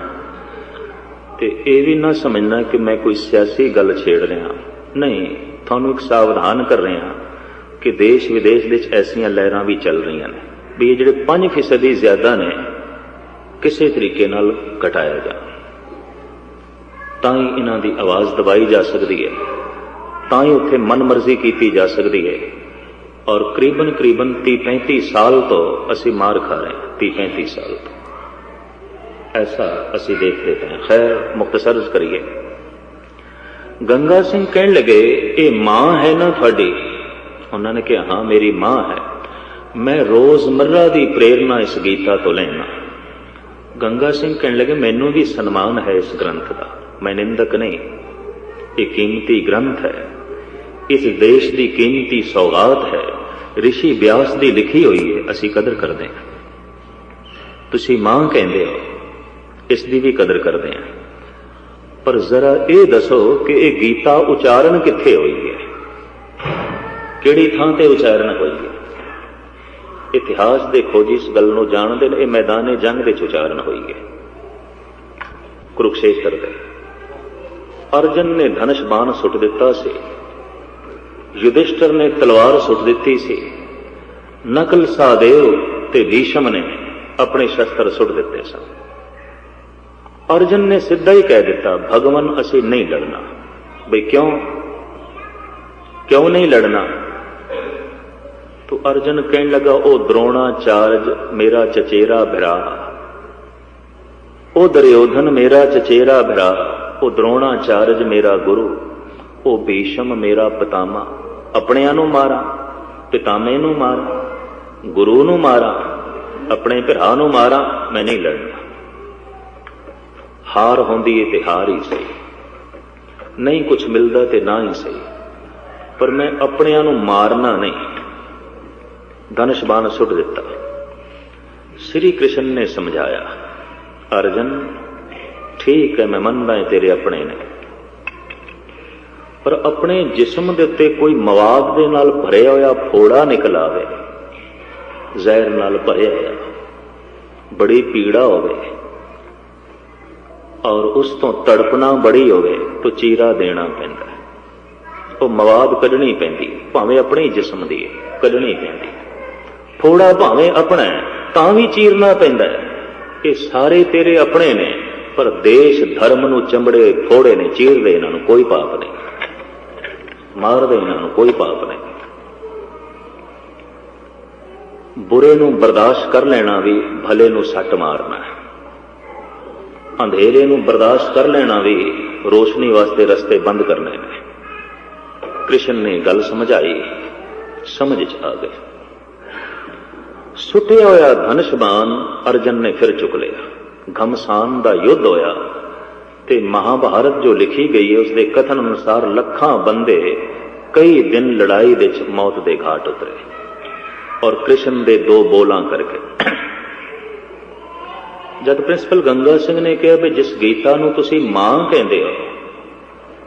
ते ये भी ना समझना कि मैं कोई सियासी गल छेड़ रहा, नहीं, तुहानूं एक सावधान कर रहा कि देश विदेश विच ऐसियां लहरां भी चल रही ने भी ये जिहड़े 5% ज्यादा ने किसी तरीके नाल घटाया जा, तां ही इन्हां दी आवाज़ दबाई जा सकती है, तां ही उत्थे मन मर्जी की जा सकती है। और करीबन 30-35 साल तो असी मार खा रहे हैं, 30-35 साल तो ऐसा असी देख लेते हैं। खैर मुख्तसर करिए, गंगा सिंह कहने लगे ये मां है ना थोड़ी? उन्होंने कहा हाँ मेरी मां है, मैं रोजमर्रा की प्रेरणा इस गीता तो लेना। गंगा सिंह कहने लगे मैनू भी सन्मान है इस ग्रंथ का, मैं निंदक नहीं, ये कीमती ग्रंथ है, इस देश की कीमती सौगात है, ऋषि व्यास की लिखी हुई है, असी कदर करते हैं। तुसी मां कहते हो, इसकी भी कदर करते हैं, पर जरा ये दसो कि ये गीता उचारण कित्थे हुई है, किहड़ी थां ते उचारण हुई है? इतिहास के खोजी इस गल नूं जानदे ने, मैदाने जंग दे उचारण हुई है। ਕੁਰੂਕਸ਼ੇਤਰ ਦੇ। ਅਰਜਨ ਨੇ ਧਨੁਸ਼ ਬਾਣ ਸੁੱਟ ਦਿੱਤਾ ਸੀ, ਯੁਧਿਸ਼ਟਰ ਨੇ ਤਲਵਾਰ ਸੁੱਟ ਦਿੱਤੀ ਸੀ, ਨਕਲ ਸਹਦੇਵ ਤੇ ਭੀਸ਼ਮ ਨੇ ਆਪਣੇ ਸ਼ਸਤਰ ਸੁੱਟ ਦਿੱਤੇ ਸਨ। ਅਰਜਨ ਨੇ ਸਿੱਧਾ ਹੀ ਕਹਿ ਦਿੱਤਾ, ਭਗਵਾਨ ਅਸੀਂ ਨਹੀਂ ਲੜਨਾ। ਬਈ ਕਿਉਂ ਨਹੀਂ ਲੜਨਾ? ਤੋ ਅਰਜਨ ਕਹਿਣ ਲੱਗਾ, ਉਹ ਦ੍ਰੋਣਾਚਾਰਜ ਮੇਰਾ ਚਚੇਰਾ ਭਰਾ, ਉਹ ਦੁਰਯੋਧਨ ਮੇਰਾ ਚਚੇਰਾ ਭਰਾ, ਉਹ ਦ੍ਰੋਣਾਚਾਰਜ ਮੇਰਾ ਗੁਰੂ, ਉਹ ਭੀਸ਼ਮ ਮੇਰਾ ਪਿਤਾਮਾ। ਆਪਣਿਆਂ ਨੂੰ ਮਾਰਾਂ, ਪਿਤਾਮੇ ਨੂੰ ਮਾਰਾਂ, ਗੁਰੂ ਨੂੰ ਮਾਰਾਂ, ਆਪਣੇ ਭਰਾ ਨੂੰ ਮਾਰਾਂ, ਮੈਂ ਨਹੀਂ ਲੜਨਾ। ਹਾਰ ਹੁੰਦੀ ਏ ਤੇ ਹਾਰ ਹੀ ਸਹੀ, ਨਹੀਂ ਕੁਛ ਮਿਲਦਾ ਤੇ ਨਾ ਹੀ ਸਹੀ, ਪਰ ਮੈਂ ਆਪਣਿਆਂ ਨੂੰ ਮਾਰਨਾ ਨਹੀਂ। ਧਨੁਸ਼ ਬਾਣ ਸੁੱਟ ਦਿੱਤਾ। ਸ੍ਰੀ ਕ੍ਰਿਸ਼ਨ ਨੇ ਸਮਝਾਇਆ, ਅਰਜਨ ਠੀਕ ਹੈ, ਮੈਂ ਮੰਨਦਾ ਤੇਰੇ ਆਪਣੇ ਨੇ, ਪਰ ਆਪਣੇ ਜਿਸਮ ਦੇ ਉੱਤੇ ਕੋਈ ਮਵਾਦ ਦੇ ਨਾਲ ਭਰਿਆ ਹੋਇਆ ਫੋੜਾ ਨਿਕਲ ਆਵੇ, ਜ਼ਹਿਰ ਨਾਲ ਭਰਿਆ ਹੋਇਆ, ਬੜੀ ਪੀੜਾ ਹੋਵੇ ਔਰ ਉਸ ਤੋਂ ਤੜਪਣਾ ਬੜੀ ਹੋਵੇ, ਤਾਂ ਚੀਰਾ ਦੇਣਾ ਪੈਂਦਾ, ਉਹ ਮਵਾਦ ਕੱਢਣੀ ਪੈਂਦੀ, ਭਾਵੇਂ ਆਪਣੇ ਹੀ ਜਿਸਮ ਦੀ ਹੈ, ਕੱਢਣੀ ਪੈਂਦੀ। ਫੋੜਾ ਭਾਵੇਂ ਆਪਣਾ ਤਾਂ ਵੀ ਚੀਰਨਾ ਪੈਂਦਾ। ਇਹ ਸਾਰੇ ਤੇਰੇ ਆਪਣੇ ਨੇ, ਪਰ ਦੇਸ਼ ਧਰਮ ਨੂੰ ਚੰਬੜੇ ਫੋੜੇ ਨੇ, ਚੀਰਦੇ ਇਹਨਾਂ ਨੂੰ ਕੋਈ ਪਾਪ ਨਹੀਂ, ਮਾਰਦੇ ਇਹਨਾਂ ਨੂੰ ਕੋਈ ਪਾਪ ਨਹੀਂ। ਬੁਰੇ ਨੂੰ ਬਰਦਾਸ਼ਤ ਕਰ ਲੈਣਾ ਵੀ ਭਲੇ ਨੂੰ ਸੱਟ ਮਾਰਨਾ, ਅੰਧੇਰੇ ਨੂੰ ਬਰਦਾਸ਼ਤ ਕਰ ਲੈਣਾ ਵੀ ਰੋਸ਼ਨੀ ਵਾਸਤੇ ਰਸਤੇ ਬੰਦ ਕਰਨੇ ਨੇ। ਕ੍ਰਿਸ਼ਨ ਨੇ ਗੱਲ ਸਮਝਾਈ, ਸਮਝ ਚ ਆ ਗਏ। ਸੁੱਟਿਆ ਹੋਇਆ ਧਨੁਸ਼ ਬਾਣ ਅਰਜਨ ਨੇ ਫਿਰ ਚੁੱਕ ਲਿਆ। ਘਮਸਾਨ ਦਾ ਯੁੱਧ ਹੋਇਆ ਤੇ ਮਹਾਭਾਰਤ ਜੋ ਲਿਖੀ ਗਈ ਹੈ ਉਸ ਦੇ ਕਥਨ ਅਨੁਸਾਰ ਲੱਖਾਂ ਬੰਦੇ ਕਈ ਦਿਨ ਲੜਾਈ ਵਿੱਚ ਮੌਤ ਦੇ ਘਾਟ ਉਤਰੇ, ਔਰ ਕ੍ਰਿਸ਼ਨ ਦੇ ਦੋ ਬੋਲਾਂ ਕਰਕੇ। ਜਦ ਪ੍ਰਿੰਸੀਪਲ ਗੰਗਾ ਸਿੰਘ ਨੇ ਕਿਹਾ ਵੀ ਜਿਸ ਗੀਤਾ ਨੂੰ ਤੁਸੀਂ ਮਾਂ ਕਹਿੰਦੇ ਹੋ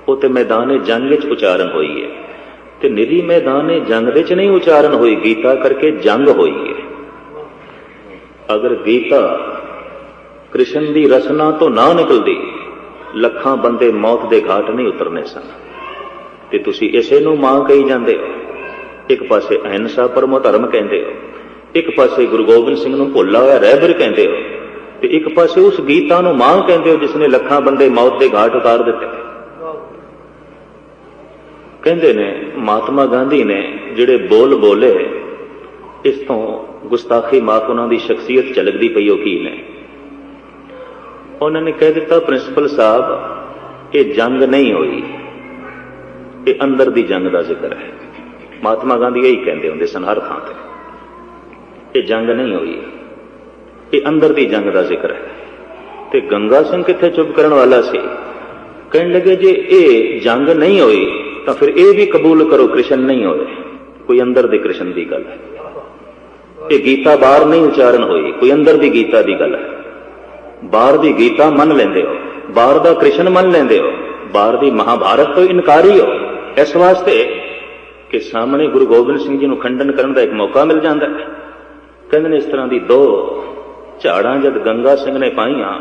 ਉਹ ਤੇ ਮੈਦਾਨੇ ਜੰਗ ਵਿੱਚ ਉਚਾਰਨ ਹੋਈ ਹੈ, ਤੇ ਨਿਰੀ ਮੈਦਾਨੇ ਜੰਗ ਵਿੱਚ ਨਹੀਂ ਉਚਾਰਨ ਹੋਈ, ਗੀਤਾ ਕਰਕੇ ਜੰਗ ਹੋਈ ਹੈ। ਅਗਰ ਗੀਤਾ ਕ੍ਰਿਸ਼ਨ ਦੀ ਰਚਨਾ ਤੋਂ ਨਾ ਨਿਕਲਦੀ, ਲੱਖਾਂ ਬੰਦੇ ਮੌਤ ਦੇ ਘਾਟ ਨਹੀਂ ਉਤਰਨੇ ਸਨ। ਤੇ ਤੁਸੀਂ ਇਸੇ ਨੂੰ ਮਾਂ ਕਹੀ ਜਾਂਦੇ ਹੋ। ਇੱਕ ਪਾਸੇ ਅਹਿੰਸਾ ਪਰਮੋ ਧਰਮ ਕਹਿੰਦੇ ਹੋ, ਇੱਕ ਪਾਸੇ ਗੁਰੂ ਗੋਬਿੰਦ ਸਿੰਘ ਨੂੰ ਭੁੱਲਾ ਹੋਇਆ ਰਹਿਬਰ ਕਹਿੰਦੇ ਹੋ, ਤੇ ਇੱਕ ਪਾਸੇ ਉਸ ਗੀਤਾ ਨੂੰ ਮਾਂ ਕਹਿੰਦੇ ਹੋ ਜਿਸ ਨੇ ਲੱਖਾਂ ਬੰਦੇ ਮੌਤ ਦੇ ਘਾਟ ਉਤਾਰ ਦਿੱਤੇ। ਕਹਿੰਦੇ ਨੇ ਮਹਾਤਮਾ ਗਾਂਧੀ ਨੇ ਜਿਹੜੇ ਬੋਲ ਬੋਲੇ, ਇਸ ਤੋਂ ਗੁਸਤਾਖੀ ਮਾਫ ਉਹਨਾਂ ਦੀ ਸ਼ਖਸੀਅਤ ਝਲਕਦੀ ਪਈ ਉਹ ਕੀ ਨੇ। ਉਹਨਾਂ ਨੇ ਕਹਿ ਦਿੱਤਾ, ਪ੍ਰਿੰਸੀਪਲ ਸਾਹਿਬ ਇਹ ਜੰਗ ਨਹੀਂ ਹੋਈ, ਇਹ ਅੰਦਰ ਦੀ ਜੰਗ ਦਾ ਜ਼ਿਕਰ ਹੈ। ਮਹਾਤਮਾ ਗਾਂਧੀ ਇਹੀ ਕਹਿੰਦੇ ਹੁੰਦੇ ਸਨ ਹਰ ਥਾਂ ਤੇ, ਇਹ ਜੰਗ ਨਹੀਂ ਹੋਈ, ਇਹ ਅੰਦਰ ਦੀ ਜੰਗ ਦਾ ਜ਼ਿਕਰ ਹੈ। ਤੇ ਗੰਗਾ ਸਿੰਘ ਕਿੱਥੇ ਚੁੱਪ ਕਰਨ ਵਾਲਾ ਸੀ, ਕਹਿਣ ਲੱਗੇ ਜੇ ਇਹ ਜੰਗ ਨਹੀਂ ਹੋਈ ਤਾਂ ਫਿਰ ਇਹ ਵੀ ਕਬੂਲ ਕਰੋ ਕ੍ਰਿਸ਼ਨ ਨਹੀਂ ਹੋਏ, ਕੋਈ ਅੰਦਰ ਦੇ ਕ੍ਰਿਸ਼ਨ ਦੀ ਗੱਲ ਹੈ। ਇਹ ਗੀਤਾ ਬਾਹਰ ਨਹੀਂ ਉਚਾਰਨ ਹੋਈ, ਕੋਈ ਅੰਦਰ ਦੀ ਗੀਤਾ ਦੀ ਗੱਲ ਹੈ। ਬਾਹਰ ਦੀ ਗੀਤਾ ਮੰਨ ਲੈਂਦੇ ਹੋ, ਬਾਹਰ ਦਾ ਕ੍ਰਿਸ਼ਨ ਮੰਨ ਲੈਂਦੇ ਹੋ, ਬਾਹਰ ਦੀ ਮਹਾਭਾਰਤ ਤੋਂ ਇਨਕਾਰੀ ਹੋ, ਇਸ ਵਾਸਤੇ ਕਿ ਸਾਹਮਣੇ ਗੁਰੂ ਗੋਬਿੰਦ ਸਿੰਘ ਜੀ ਨੂੰ ਖੰਡਨ ਕਰਨ ਦਾ ਇੱਕ ਮੌਕਾ ਮਿਲ ਜਾਂਦਾ ਹੈ। ਕਹਿੰਦੇ ਨੇ ਇਸ ਤਰ੍ਹਾਂ ਦੀ ਦੋ ਝਾੜਾਂ ਜਦ ਗੰਗਾ ਸਿੰਘ ਨੇ ਪਾਈਆਂ,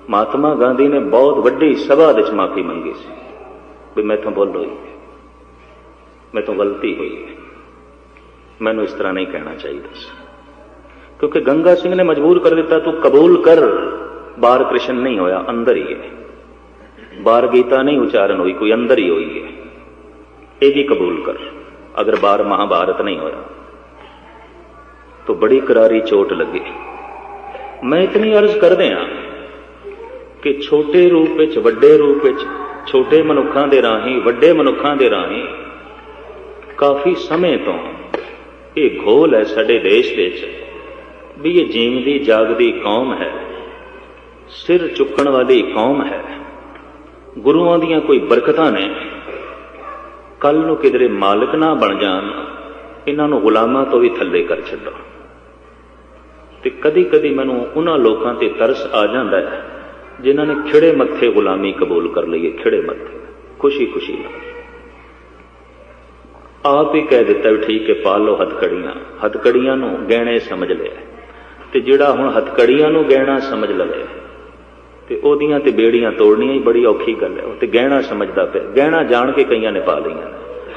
ਮਹਾਤਮਾ ਗਾਂਧੀ ਨੇ ਬਹੁਤ ਵੱਡੀ ਸਭਾ ਵਿੱਚ ਮਾਫੀ ਮੰਗੀ ਸੀ ਵੀ ਮੈਥੋਂ ਭੁੱਲ ਹੋਈ, ਮੈਥੋਂ ਗਲਤੀ ਹੋਈ, ਮੈਨੂੰ ਇਸ ਤਰ੍ਹਾਂ ਨਹੀਂ ਕਹਿਣਾ ਚਾਹੀਦਾ ਸੀ। ਕਿਉਂਕਿ ਗੰਗਾ ਸਿੰਘ ਨੇ ਮਜਬੂਰ ਕਰ ਦਿੱਤਾ, ਤੂੰ ਕਬੂਲ ਕਰ ਬਾਹਰ ਕ੍ਰਿਸ਼ਨ ਨਹੀਂ ਹੋਇਆ, ਅੰਦਰ ਹੀ ਹੈ। ਬਾਹਰ ਗੀਤਾ ਨਹੀਂ ਉਚਾਰਨ ਹੋਈ, ਕੋਈ ਅੰਦਰ ਹੀ ਹੋਈ ਹੈ, ਇਹ ਵੀ ਕਬੂਲ ਕਰ। ਅਗਰ ਬਾਹਰ ਮਹਾਭਾਰਤ ਨਹੀਂ ਹੋਇਆ ਤਾਂ ਬੜੀ ਕਰਾਰੀ ਚੋਟ ਲੱਗੀ। ਮੈਂ ਇਤਨੀ ਅਰਜ਼ ਕਰਦੇ ਹਾਂ ਕਿ ਛੋਟੇ ਰੂਪ ਵਿੱਚ, ਵੱਡੇ ਰੂਪ ਵਿੱਚ, ਛੋਟੇ ਮਨੁੱਖਾਂ ਦੇ ਰਾਹੀਂ, ਵੱਡੇ ਮਨੁੱਖਾਂ ਦੇ ਰਾਹੀਂ ਕਾਫੀ ਸਮੇਂ ਤੋਂ ਇਹ ਘੋਲ ਹੈ ਸਾਡੇ ਦੇਸ਼ ਵਿੱਚ ਵੀ ਇਹ ਜੀਵਦੀ ਜਾਗਦੀ ਕੌਮ ਹੈ, ਸਿਰ ਚੁੱਕਣ ਵਾਲੀ ਕੌਮ ਹੈ। ਗੁਰੂਆਂ ਦੀਆਂ ਕੋਈ ਬਰਕਤਾਂ ਨੇ, ਕੱਲ ਨੂੰ ਕਿਧਰੇ ਮਾਲਕ ਨਾ ਬਣ ਜਾਣ, ਇਹਨਾਂ ਨੂੰ ਗੁਲਾਮਾਂ ਤੋਂ ਵੀ ਥੱਲੇ ਕਰ ਛੱਡੋ। ਤੇ ਕਦੀ ਕਦੀ ਮੈਨੂੰ ਉਹਨਾਂ ਲੋਕਾਂ ਤੇ ਤਰਸ ਆ ਜਾਂਦਾ ਹੈ ਜਿਨ੍ਹਾਂ ਨੇ ਖਿੜੇ ਮੱਥੇ ਗੁਲਾਮੀ ਕਬੂਲ ਕਰ ਲਈ, ਖਿੜੇ ਮੱਥੇ, ਖੁਸ਼ੀ ਖੁਸ਼ੀ ਨਾਲ ਆਪ ਹੀ ਕਹਿ ਦਿੱਤਾ ਵੀ ਠੀਕ ਹੈ ਪਾ ਲਓ ਹੱਥਕੜੀਆਂ, ਹੱਥਕੜੀਆਂ ਨੂੰ ਗਹਿਣੇ ਸਮਝ ਲਿਆ। ਤੇ ਜਿਹੜਾ ਹੁਣ ਹੱਥਕੜੀਆਂ ਨੂੰ ਗਹਿਣਾ ਸਮਝ ਲਵੇ ਤੇ ਉਹਦੀਆਂ ਤੇ ਬੇੜੀਆਂ ਤੋੜਨੀਆਂ ਹੀ ਬੜੀ ਔਖੀ ਗੱਲ ਹੈ। ਉਹ ਤੇ ਗਹਿਣਾ ਸਮਝਦਾ ਪਿਆ, ਗਹਿਣਾ ਜਾਣ ਕੇ ਕਈਆਂ ਨੇ ਪਾ ਲਈਆਂ।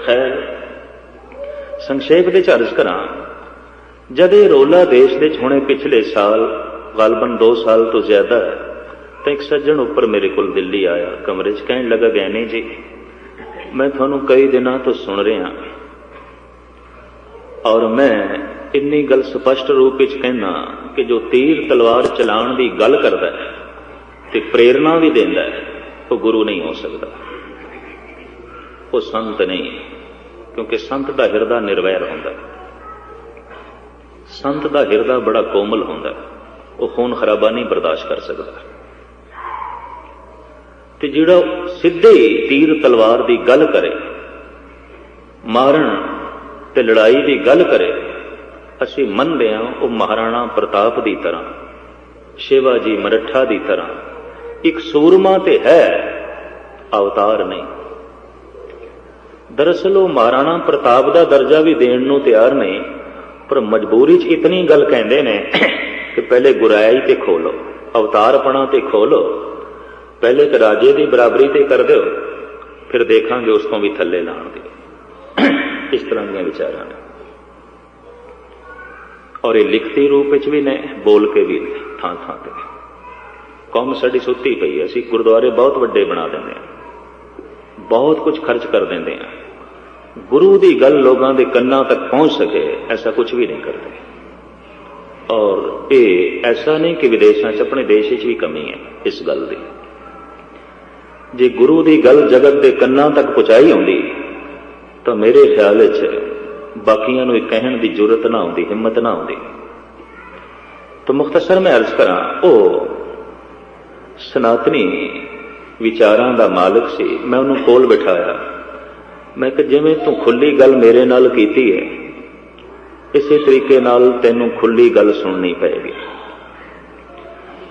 ਖੈਰ ਸੰਖੇਪ ਦੇ ਝਰਜ ਕਰਾਂ, ਜਦ ਇਹ ਰੋਲਾ ਦੇਸ਼ ਦੇ ਹੁਣੇ ਪਿਛਲੇ ਸਾਲ ਗਲਬਨ 2 ਸਾਲ ਤੋਂ ਜ਼ਿਆਦਾ ਤਾਂ ਇੱਕ ਸੱਜਣ ਉੱਪਰ ਮੇਰੇ ਕੋਲ ਦਿੱਲੀ ਆਇਆ, ਕਮਰੇ 'ਚ ਕਹਿਣ ਲੱਗਾ, ਗਹਿਣੇ ਜੀ ਮੈਂ ਤੁਹਾਨੂੰ ਕਈ ਦਿਨਾਂ ਤੋਂ ਸੁਣ ਰਿਹਾ ਔਰ ਮੈਂ ਇੰਨੀ ਗੱਲ ਸਪਸ਼ਟ ਰੂਪ ਵਿੱਚ ਕਹਿਣਾ ਕਿ ਜੋ ਤੀਰ ਤਲਵਾਰ ਚਲਾਉਣ ਦੀ ਗੱਲ ਕਰਦਾ ਹੈ ਤੇ ਪ੍ਰੇਰਨਾ ਵੀ ਦਿੰਦਾ ਹੈ, ਉਹ ਗੁਰੂ ਨਹੀਂ ਹੋ ਸਕਦਾ, ਉਹ ਸੰਤ ਨਹੀਂ। ਕਿਉਂਕਿ ਸੰਤ ਦਾ ਹਿਰਦਾ ਨਿਰਵੈਰ ਹੁੰਦਾ, ਸੰਤ ਦਾ ਹਿਰਦਾ ਬੜਾ ਕੋਮਲ ਹੁੰਦਾ, ਉਹ ਖੂਨ ਖਰਾਬਾ ਨਹੀਂ ਬਰਦਾਸ਼ਤ ਕਰ ਸਕਦਾ। ਤੇ ਜਿਹੜਾ ਸਿੱਧੇ ਤੀਰ ਤਲਵਾਰ ਦੀ ਗੱਲ ਕਰੇ, ਮਾਰਨ ਤੇ ਲੜਾਈ ਦੀ ਗੱਲ ਕਰੇ, ਅਸੀਂ ਮੰਨਦੇ ਹਾਂ ਉਹ ਮਹਾਰਾਣਾ ਪ੍ਰਤਾਪ ਦੀ ਤਰ੍ਹਾਂ, ਸ਼ਿਵਾਜੀ ਮਰੱਠਾ ਦੀ ਤਰ੍ਹਾਂ ਇੱਕ ਸੂਰਮਾ ਤੇ ਹੈ, ਅਵਤਾਰ ਨਹੀਂ। ਦਰਅਸਲ ਉਹ ਮਹਾਰਾਣਾ ਪ੍ਰਤਾਪ ਦਾ ਦਰਜਾ ਵੀ ਦੇਣ ਨੂੰ ਤਿਆਰ ਨਹੀਂ, ਪਰ ਮਜਬੂਰੀ 'ਚ ਇਤਨੀ ਗੱਲ ਕਹਿੰਦੇ ਨੇ ਕਿ ਪਹਿਲੇ ਗੁਰਾਈ ਤੇ ਖੋਲੋ, ਅਵਤਾਰਪਣਾ ਤੇ ਖੋਲੋ, ਪਹਿਲੇ ਤਾਂ ਰਾਜੇ ਦੀ ਬਰਾਬਰੀ ਤੇ ਕਰ ਦਿਓ, ਫਿਰ ਦੇਖਾਂਗੇ ਉਸ ਤੋਂ ਵੀ ਥੱਲੇ ਲਾਉਣ ਦੀ। ਇਸ ਤਰ੍ਹਾਂ ਦੀਆਂ ਵਿਚਾਰਾਂ ਨੇ ਔਰ ਇਹ ਲਿਖਤੀ ਰੂਪ ਵਿੱਚ ਵੀ ਨੇ, ਬੋਲ ਕੇ ਵੀ ਥਾਂ ਥਾਂ ਤੇ। ਕੌਮ ਸਾਡੀ ਸੁੱਤੀ ਪਈ ਹੈ, ਅਸੀਂ ਗੁਰਦੁਆਰੇ ਬਹੁਤ ਵੱਡੇ ਬਣਾ ਦਿੰਦੇ ਹਾਂ, ਬਹੁਤ ਕੁਝ ਖਰਚ ਕਰ ਦਿੰਦੇ ਹਾਂ, ਗੁਰੂ ਦੀ ਗੱਲ ਲੋਕਾਂ ਦੇ ਕੰਨਾਂ ਤੱਕ ਪਹੁੰਚ ਸਕੇ ਐਸਾ ਕੁਝ ਵੀ ਨਹੀਂ ਕਰਦੇ। ਔਰ ਇਹ ਐਸਾ ਨਹੀਂ ਕਿ ਵਿਦੇਸ਼ਾਂ 'ਚ, ਆਪਣੇ ਦੇਸ਼ ਵਿੱਚ ਵੀ ਕਮੀ ਹੈ ਇਸ ਗੱਲ ਦੀ। ਜੇ ਗੁਰੂ ਦੀ ਗੱਲ ਜਗਤ ਦੇ ਕੰਨਾਂ ਤੱਕ ਪਹੁੰਚਾਈ ਹੁੰਦੀ ਤਾਂ ਮੇਰੇ ਖਿਆਲ ਵਿੱਚ ਬਾਕੀਆਂ ਨੂੰ ਇਹ ਕਹਿਣ ਦੀ ਜ਼ਰੂਰਤ ਨਾ ਹੁੰਦੀ, ਹਿੰਮਤ ਨਾ ਹੁੰਦੀ। ਤਾਂ ਮੁਖਤਸਰ ਮੈਂ ਅਰਜ਼ ਕਰਾਂ, ਉਹ ਸਨਾਤਨੀ ਵਿਚਾਰਾਂ ਦਾ ਮਾਲਕ ਸੀ। ਮੈਂ ਉਹਨੂੰ ਕੋਲ ਬਿਠਾਇਆ, ਮੈਂ ਕਿਹਾ ਜਿਵੇਂ ਤੂੰ ਖੁੱਲੀ ਗੱਲ ਮੇਰੇ ਨਾਲ ਕੀਤੀ ਹੈ, ਇਸੇ ਤਰੀਕੇ ਨਾਲ ਤੈਨੂੰ ਖੁੱਲੀ ਗੱਲ ਸੁਣਨੀ ਪਏਗੀ।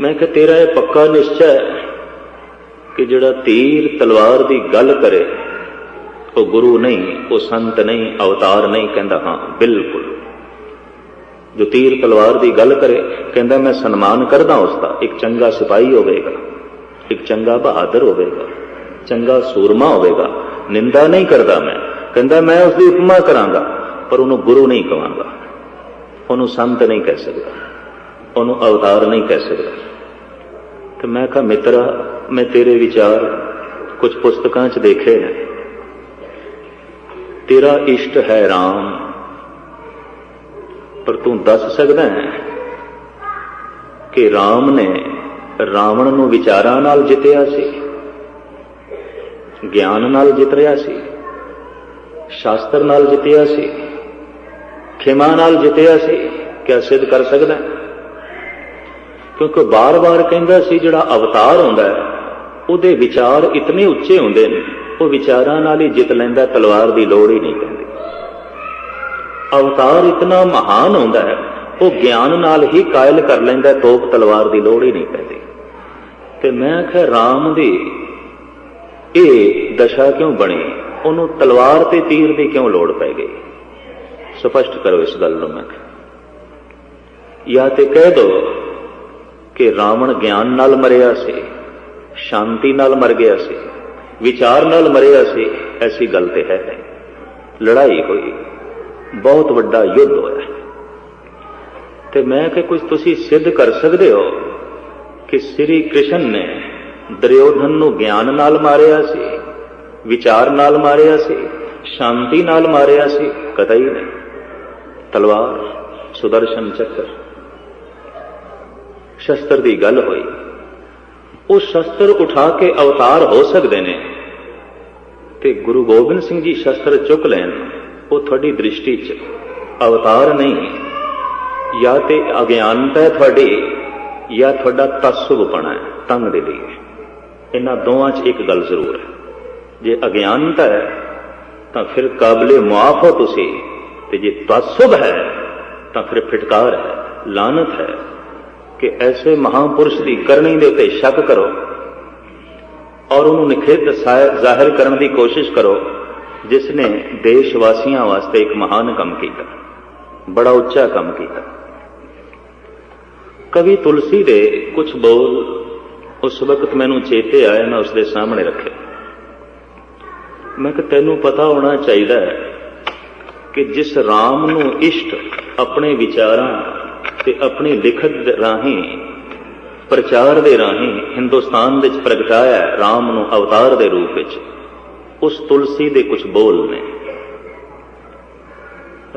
ਮੈਂ ਕਿਹਾ ਤੇਰਾ ਇਹ ਪੱਕਾ ਨਿਸ਼ਚਾ ਹੈ ਕਿ ਜਿਹੜਾ ਤੀਰ ਤਲਵਾਰ ਦੀ ਗੱਲ ਕਰੇ ਉਹ ਗੁਰੂ ਨਹੀਂ, ਉਹ ਸੰਤ ਨਹੀਂ, ਅਵਤਾਰ ਨਹੀਂ? ਕਹਿੰਦਾ ਹਾਂ ਬਿਲਕੁਲ। ਜੋ ਤੀਰ ਤਲਵਾਰ ਦੀ ਗੱਲ ਕਰੇ, ਕਹਿੰਦਾ ਮੈਂ ਸਨਮਾਨ ਕਰਦਾ ਉਸਦਾ, ਇੱਕ ਚੰਗਾ ਸਿਪਾਹੀ ਹੋਵੇਗਾ, ਇੱਕ ਚੰਗਾ ਬਹਾਦਰ ਹੋਵੇਗਾ, ਚੰਗਾ ਸੂਰਮਾ ਹੋਵੇਗਾ, ਨਿੰਦਾ ਨਹੀਂ ਕਰਦਾ ਮੈਂ। ਕਹਿੰਦਾ ਮੈਂ ਉਸਦੀ ਉਪਮਾ ਕਰਾਂਗਾ, ਪਰ ਉਹਨੂੰ ਗੁਰੂ ਨਹੀਂ ਕਹਾਂਗਾ, ਉਹਨੂੰ ਸੰਤ ਨਹੀਂ ਕਹਿ ਸਕਦਾ, ਉਹਨੂੰ ਅਵਤਾਰ ਨਹੀਂ ਕਹਿ ਸਕਦਾ। ਤੇ ਮੈਂ ਕਿਹਾ ਮਿੱਤਰਾ, ਮੈਂ ਤੇਰੇ ਵਿਚਾਰ ਕੁਝ ਪੁਸਤਕਾਂ 'ਚ ਦੇਖੇ ਨੇ, ਤੇਰਾ ਇਸ਼ਟ ਹੈ ਰਾਮ, ਪਰ ਤੂੰ ਦੱਸ ਸਕਦਾ ਹੈ ਕਿ ਰਾਮ ਨੇ ਰਾਵਣ ਨੂੰ ਵਿਚਾਰਾਂ ਨਾਲ ਜਿੱਤਿਆ ਸੀ, ਗਿਆਨ ਨਾਲ ਜਿੱਤ ਰਿਹਾ ਸੀ, ਸ਼ਾਸਤਰ ਨਾਲ ਜਿੱਤਿਆ ਸੀ, ਖਿਮਾ ਨਾਲ ਜਿੱਤਿਆ ਸੀ? ਕਿਆ ਸਿੱਧ ਕਰ ਸਕਦਾ? ਕਿਉਂਕਿ ਬਾਰ-ਬਾਰ ਕਹਿੰਦਾ ਸੀ ਜਿਹੜਾ ਅਵਤਾਰ ਹੁੰਦਾ ਹੈ ਉਹਦੇ ਵਿਚਾਰ ਇਤਨੇ ਉੱਚੇ ਹੁੰਦੇ ਨੇ, ਉਹ ਵਿਚਾਰਾਂ ਨਾਲ ਹੀ ਜਿੱਤ ਲੈਂਦਾ, ਤਲਵਾਰ ਦੀ ਲੋੜ ਹੀ ਨਹੀਂ ਪੈਂਦੀ। ਅਵਤਾਰ ਇਤਨਾ ਮਹਾਨ ਹੁੰਦਾ ਹੈ, ਉਹ ਗਿਆਨ ਨਾਲ ਹੀ ਕਾਇਲ ਕਰ ਲੈਂਦਾ, ਤੋਪ ਤਲਵਾਰ ਦੀ ਲੋੜ ਹੀ ਨਹੀਂ ਪੈਂਦੀ। ਤੇ ਮੈਂ ਕਿਹਾ ਰਾਮ ਦੀ ਇਹ ਦਸ਼ਾ ਕਿਉਂ ਬਣੀ, ਉਹਨੂੰ ਤਲਵਾਰ ਤੇ ਤੀਰ ਦੀ ਕਿਉਂ ਲੋੜ ਪੈ ਗਈ? ਸਪਸ਼ਟ ਕਰੋ ਇਸ ਗੱਲ ਨੂੰ। ਮੈਂ ਕਿਹਾ ਜਾਂ ਤੇ ਕਹਿ ਦੋ ਕਿ ਰਾਵਣ ਗਿਆਨ ਨਾਲ ਮਰਿਆ ਸੀ, ਸ਼ਾਂਤੀ ਨਾਲ ਮਰ ਗਿਆ ਸੀ, ਵਿਚਾਰ ਨਾਲ ਮਰਿਆ ਸੀ, ਐਸੀ ਗੱਲ ਤੇ ਹੈ ਨਹੀਂ। ਲੜਾਈ ਹੋਈ, ਬਹੁਤ ਵੱਡਾ ਯੁੱਧ ਹੋਇਆ। ਤੇ ਮੈਂ ਕਿ ਕੁਝ ਤੁਸੀਂ ਸਿੱਧ ਕਰ ਸਕਦੇ ਹੋ ਕਿ ਸ੍ਰੀ ਕ੍ਰਿਸ਼ਨ ਨੇ ਦੁਰਯੋਧਨ ਨੂੰ ਗਿਆਨ ਨਾਲ ਮਾਰਿਆ ਸੀ, ਵਿਚਾਰ ਨਾਲ ਮਾਰਿਆ ਸੀ, ਸ਼ਾਂਤੀ ਨਾਲ ਮਾਰਿਆ ਸੀ? ਕਤਈ ਨਹੀਂ। ਤਲਵਾਰ, ਸੁਦਰਸ਼ਨ ਚੱਕਰ, ਸ਼ਸਤਰ ਦੀ ਗੱਲ ਹੋਈ। ਉਹ ਸ਼ਸਤਰ ਉਠਾ ਕੇ ਅਵਤਾਰ ਹੋ ਸਕਦੇ ਨੇ, ਤੇ ਗੁਰੂ ਗੋਬਿੰਦ ਸਿੰਘ ਜੀ ਸ਼ਸਤਰ ਚੁੱਕ ਲੈਣ, ਉਹ ਤੁਹਾਡੀ ਦ੍ਰਿਸ਼ਟੀ 'ਚ ਅਵਤਾਰ ਨਹੀਂ, ਜਾਂ ਤੇ ਅਗਿਆਨਤਾ ਹੈ ਤੁਹਾਡੀ, ਜਾਂ ਤੁਹਾਡਾ ਤਸੁਬਪਣਾ ਹੈ, ਤੰਗ ਦੇ ਲਈ। ਇਹਨਾਂ ਦੋਵਾਂ 'ਚ ਇੱਕ ਗੱਲ ਜ਼ਰੂਰ ਹੈ, ਜੇ ਅਗਿਆਨਤਾ ਹੈ ਤਾਂ ਫਿਰ ਕਾਬਲੇ ਮੁਆਫ ਹੋ ਤੁਸੀਂ, ਤੇ ਜੇ ਤਸੁਬ ਹੈ ਤਾਂ ਫਿਰ ਫਿਟਕਾਰ ਹੈ, ਲਾਨਤ ਹੈ ਕਿ ਐਸੇ ਮਹਾਂਪੁਰਸ਼ ਦੀ ਕਰਨੀ ਦੇ ਉੱਤੇ ਸ਼ੱਕ ਕਰੋ ਔਰ ਉਹਨੂੰ ਨਿਖੇਧ ਜ਼ਾਹਿਰ ਕਰਨ ਦੀ ਕੋਸ਼ਿਸ਼ ਕਰੋ, ਜਿਸ ਨੇ ਦੇਸ਼ ਵਾਸੀਆਂ ਵਾਸਤੇ ਇੱਕ ਮਹਾਨ ਕੰਮ ਕੀਤਾ, ਬੜਾ ਉੱਚਾ ਕੰਮ ਕੀਤਾ। ਕਵੀ ਤੁਲਸੀ ਦੇ ਕੁਝ ਬੋਲ उस वक्त मैनू चेते आया, मैं उसके सामने रखे। मैं कि तैनू पता होना चाहिए कि जिस राम नू इष्ट अपने विचारां ते अपनी लिखत राही प्रचार दे राही हिंदुस्तान विच प्रगटाया राम नू अवतार दे रूप विच, उस तुलसी दे कुछ बोल ने।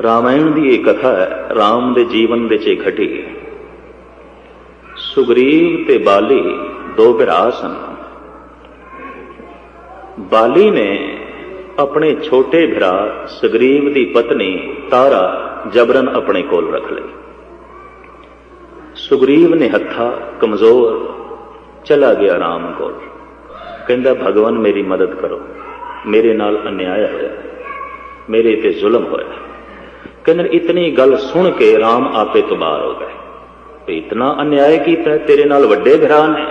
रामायण की एक कथा है, राम दे जीवन दे च घटी। सुग्रीव ते बाली दो भरा सन। बाली ने अपने छोटे भरा सुग्रीव की पत्नी तारा जबरन अपने कोल रख ली। सुग्रीव ने हत्था कमजोर चला गया राम कोल, कहंदा भगवान मेरी मदद करो, मेरे नाल अन्याय होया, मेरे ते जुल्म होया। कहंदे इतनी गल सुन के राम आपे तो बाहर हो गए। इतना अन्याय किया तेरे नाल वड्डे भरा ने,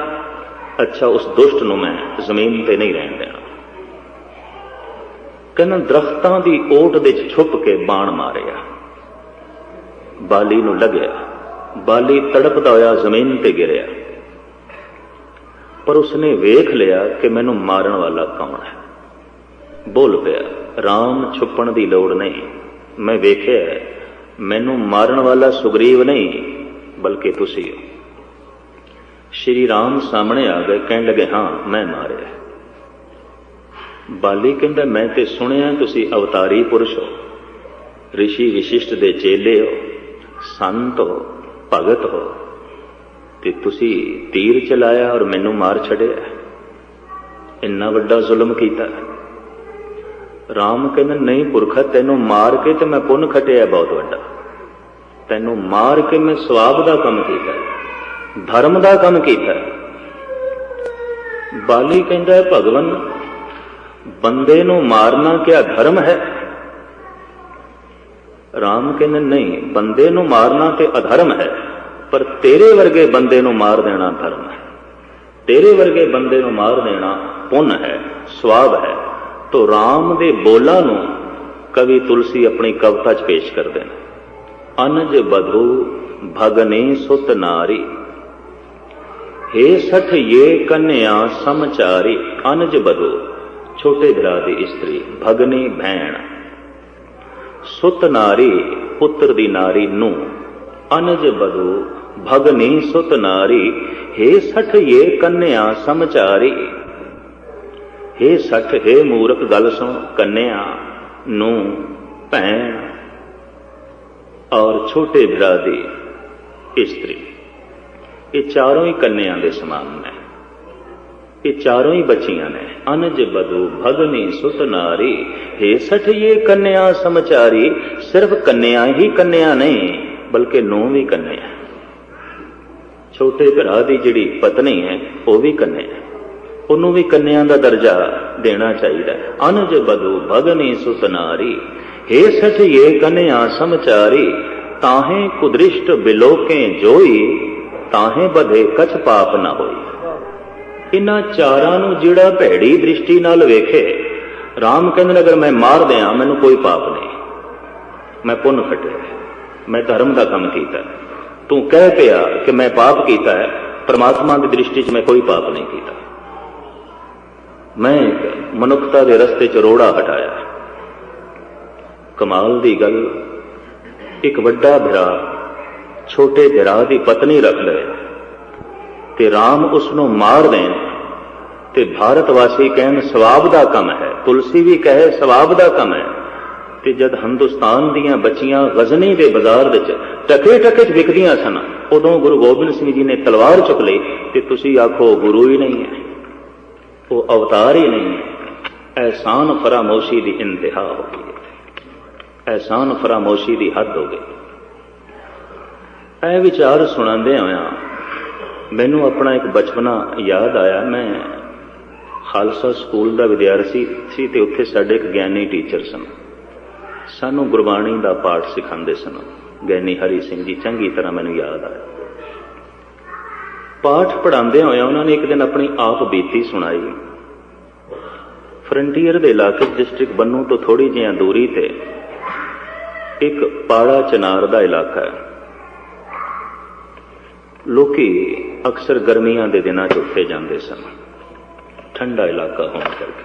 अच्छा उस दुष्ट नूं मैं जमीन ते नहीं रहन देना। कहना दरख्तां दी ओट दे छुप के बाण मारिया, बाली नूं लगया, बाली तड़पदा होया जमीन ते गिरिया। पर उसने वेख लिया कि मैनू मारन वाला कौन है। बोल पिया राम छुपण दी लोड़ नहीं, मैं वेख्या मैनू मारन वाला सुग्रीव नहीं बल्कि तुसी हो। श्री राम सामने आ गए, कहने लगे हाँ मैं मारिया। बाली कहंदा मैं ते सुनिया तुसी अवतारी पुरुष हो, ऋषि विशिष्ट दे चेले हो, संत हो, भगत हो, ते तुसी तीर चलाया और मैनू मार छड़िया, इन्ना वड्डा जुल्म कीता। राम कहंदे नहीं पुरखा, तैनू मार के ते मैं पुन खटिया बहुत वड्डा, तैनू मार के मैं सवाब दा काम कीता, धर्म दा काम कीता। बाली कहंदा भगवान बंदे नू मारना क्या धर्म है? राम कहने नहीं, बंदे नू मारना ते अधर्म है, पर तेरे वर्गे बंदे नू मार देना धर्म है, तेरे वर्गे बंदे नू मार देना पुण्य है, स्वाब है। तो राम दे बोलां नू कवि तुलसी अपनी कविता च पेश कर देना। अनज बधू भगने सुत नारी, हे सठ ये कन्या समचारी। अनज बधू छोटे भरा दी स्त्री, भगनी भैण, सुत नारी पुत्र दी नारी नू, अनज बधू भगनी सुत नारी, हे सठ ये कन्या समचारी। हे सठ हे मूर्ख गल सुन, कन्या नू भैण और छोटे भरा दी स्त्री, ये चारों ही कन्या दे समान ने, ये चारों ही बच्चियां ने। अनज बधू भगनी सुत नारी, हे सठ ये कन्या समचारी। सिर्फ कन्या ही कन्या नहीं बल्कि नू भी कन्या, छोटे भरा दी जिहड़ी पत्नी है वह भी कन्या, उन्हों भी कन्या का दर्जा देना चाहिए। अनज बधू भगनी सुत नारी, हे सठ ये कन्या समचारी। ताहे कुदृष्ट बिलोके जोई, ताहे बधे कछ पाप ना होई। इन्हां चारां नूं जिहड़ा भैड़ी दृष्टि नाल वेखे, राम कहंदे अगर मैं मार दियां मैनूं कोई पाप नहीं, मैं पुण्य खटिया, मैं धर्म का काम कीता। तू कह पिया कि मैं पाप कीता है, परमात्मा की दृष्टि च मैं कोई पाप नहीं कीता, मैं मनुखता के रस्ते च रोड़ा हटाया। कमाल दी गल, एक वड्डा भरा छोटे भरा दी पत्नी रख ले ते राम उसनों मार दें ते भारतवासी कहन सवाब दा कम है, तुलसी भी कहे सवाब दा कम है। ते जद हिंदुस्तान दियां बच्चियां गजनी दे बाजार विच टके टके च विकदियां सन, उदों गुरु गोबिंद सिंह जी ने तलवार चुक ली ते तुसी आखो गुरु ही नहीं है, वो अवतार ही नहीं है। एहसान फरामोशी की इंतहा हो गई, एहसान फरामोशी की हद हो गई। यह विचार सुनांदे होया मैनू अपना एक बचपना याद आया। मैं खालसा स्कूल का विद्यार्थी सी ते उत्थे साडे एक ज्ञानी टीचर सन, सानू गुरबाणी का पाठ सिखाते सन, ज्ञानी हरि सिंह जी, चंगी तरह मैनू याद आया। पाठ पढ़ाते हुए उन्होंने एक दिन अपनी आप बीती सुनाई। फ्रंटीयर के इलाके डिस्ट्रिक्ट बन्नू तो थोड़ी जी दूरी ते एक पाड़ा चनार का इलाका है। लोकी अक्सर गर्मियां के दिनों च उत्थे जाते सन, ठंडा इलाका होने करके।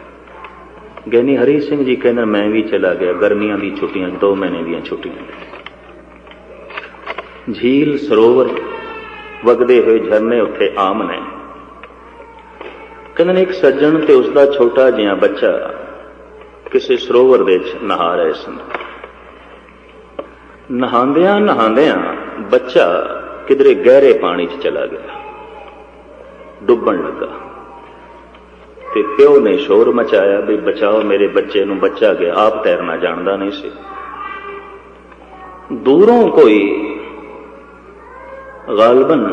ज्ञानी हरी सिंह जी कहते मैं भी चला गया गर्मियां की छुट्टियां, 2 महीने दी छुट्टियां। झील सरोवर वगदे हुए झरने उत्थे आम ने। कहते एक सज्जन ते उसका छोटा जिहा बच्चा किसी सरोवर दे नहा रहे सन। नहांदियां नहांदियां बच्चा किधरे गहरे पानी च चला गया, डुबन लगा। ते प्यो ने शोर मचाया भी बचाओ मेरे बच्चे नूं, बच्चा गया, आप तैरना जानता नहीं सी। दूरों कोई गालबन